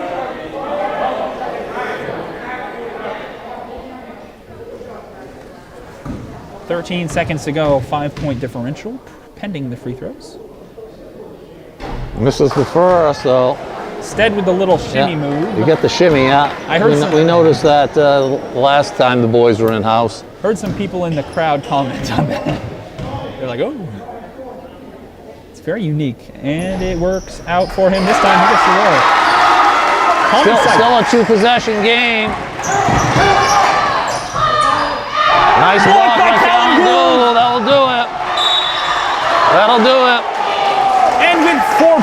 "13 seconds to go, 5-point differential, pending the free throws." Misses the first, though. Stead with the little shimmy move. You got the shimmy, yeah. We noticed that last time the boys were in house. Heard some people in the crowd comment on that. They're like, oh. It's very unique, and it works out for him this time. He gets the roll. Still a 2-possession game. Nice block by Callan Gould. That'll do it. That'll do it. And with 4.0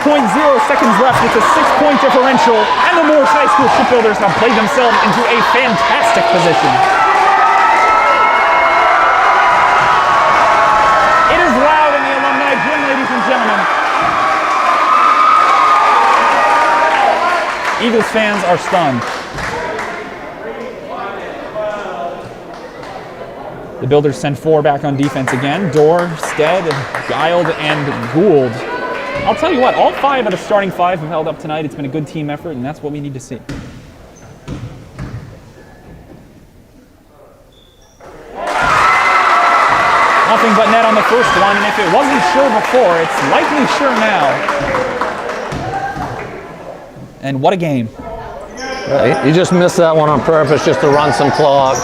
seconds left, it's a 6-point differential, and the Morse High School Shipbuilders have played themselves into a fantastic position. It is loud in the alumni gym, ladies and gentlemen. Eagles fans are stunned. The Builders send 4 back on defense again. Dorr, Stead, Guild, and Gould. I'll tell you what, all 5 of the starting 5 have held up tonight. It's been a good team effort, and that's what we need to see. Nothing but net on the first one, and if it wasn't sure before, it's likely sure now. And what a game. You just missed that one on purpose just to run some clock.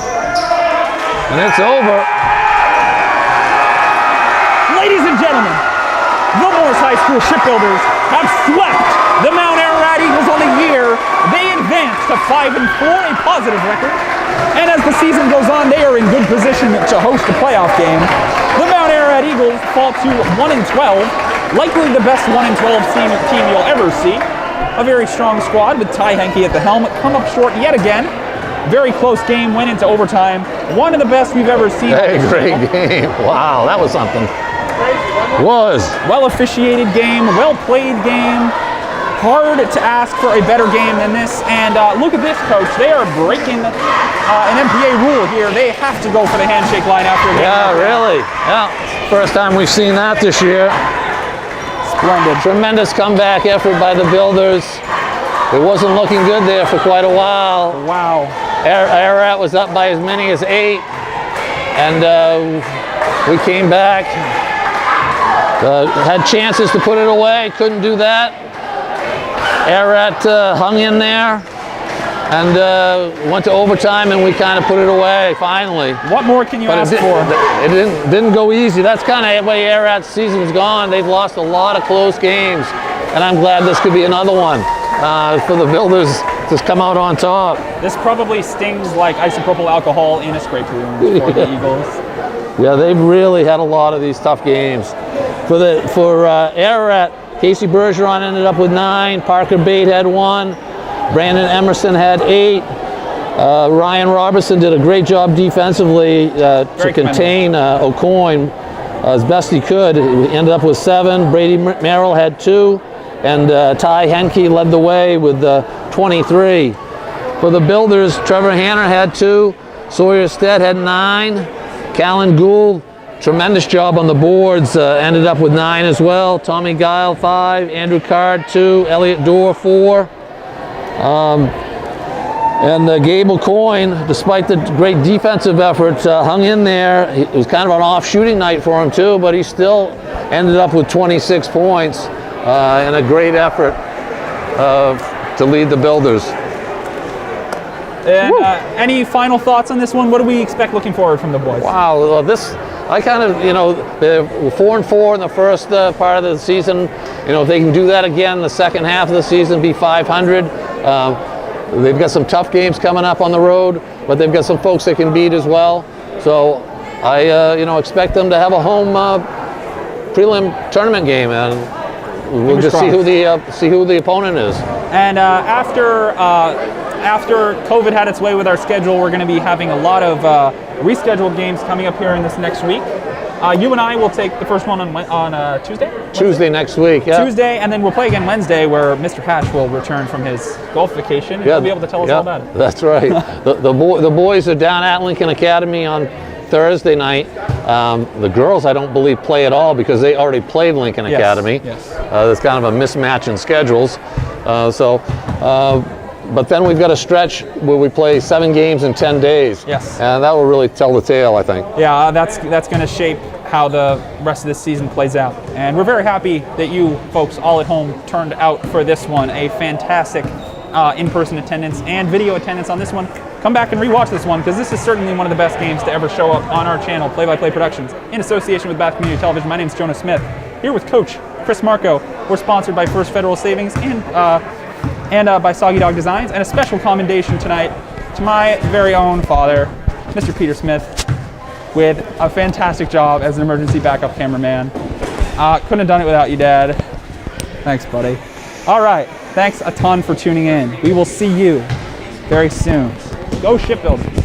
And it's over. Ladies and gentlemen, the Morse High School Shipbuilders have swept the Mount Ararat Eagles on the year. They advance to 5-4, a positive record. And as the season goes on, they are in good position to host a playoff game. The Mount Ararat Eagles fall to 1-12, likely the best 1-12 team you'll ever see. A very strong squad with Ty Henke at the helm, come up short yet again. Very close game, went into overtime. One of the best we've ever seen. Hey, great game. Wow, that was something. Was. Well officiated game, well played game. Hard to ask for a better game than this. And look at this, Coach. They are breaking an NBA rule here. They have to go for the handshake line after a game. Yeah, really. Yeah. First time we've seen that this year. Splendid. Tremendous comeback effort by the Builders. It wasn't looking good there for quite a while. Wow. Ararat was up by as many as 8. And we came back. Had chances to put it away. Couldn't do that. Ararat hung in there and went to overtime, and we kind of put it away finally. What more can you ask for? It didn't go easy. That's kind of the way Ararat's season's gone. They've lost a lot of close games, and I'm glad this could be another one for the Builders to come out on top. This probably stings like isopropyl alcohol in a scrape room for the Eagles. Yeah, they've really had a lot of these tough games. For Ararat, Casey Bergeron ended up with 9. Parker Bate had 1. Brandon Emerson had 8. Ryan Robertson did a great job defensively to contain O'Coin as best he could. He ended up with 7. Brady Merrill had 2. And Ty Henke led the way with 23. For the Builders, Trevor Hanner had 2. Sawyer Stead had 9. Callan Gould, tremendous job on the boards, ended up with 9 as well. Tommy Guile, 5. Andrew Card, 2. Elliot Dorr, 4. And Gabe O'Coin, despite the great defensive effort, hung in there. It was kind of an off shooting night for him too, but he still ended up with 26 points and a great effort to lead the Builders. And any final thoughts on this one? What do we expect looking forward from the boys? Wow, I kind of, they're 4-4 in the first part of the season. If they can do that again, the second half of the season, be 500. They've got some tough games coming up on the road, but they've got some folks they can beat as well. So I, expect them to have a home prelim tournament game, and we'll just see who the opponent is. And after COVID had its way with our schedule, we're going to be having a lot of rescheduled games coming up here in this next week. You and I will take the first one on Tuesday? Tuesday next week, yeah. Tuesday, and then we'll play again Wednesday, where Mr. Hatch will return from his golf vacation, and he'll be able to tell us all about it. That's right. the boys are down at Lincoln Academy on Thursday night. The girls, I don't believe, play at all because they already played Lincoln Academy. Yes. There's kind of a mismatch in schedules. But then we've got a stretch where we play 7 games in 10 days. Yes. And that will really tell the tale, I think. Yeah, that's going to shape how the rest of this season plays out. And we're very happy that you folks all at home turned out for this one. A fantastic in-person attendance and video attendance on this one. Come back and rewatch this one, because this is certainly one of the best games to ever show up on our channel, Play by Play Productions, in association with Bath Community Television. My name is Jonah Smith, here with Coach Chris Marco. We're sponsored by First Federal Savings and by Soggy Dog Designs, and a special commendation tonight to my very own father, Mr. Peter Smith, with a fantastic job as an emergency backup cameraman. Couldn't have done it without you, Dad. Thanks, buddy. All right, thanks a ton for tuning in. We will see you very soon. Go Shipbuilders.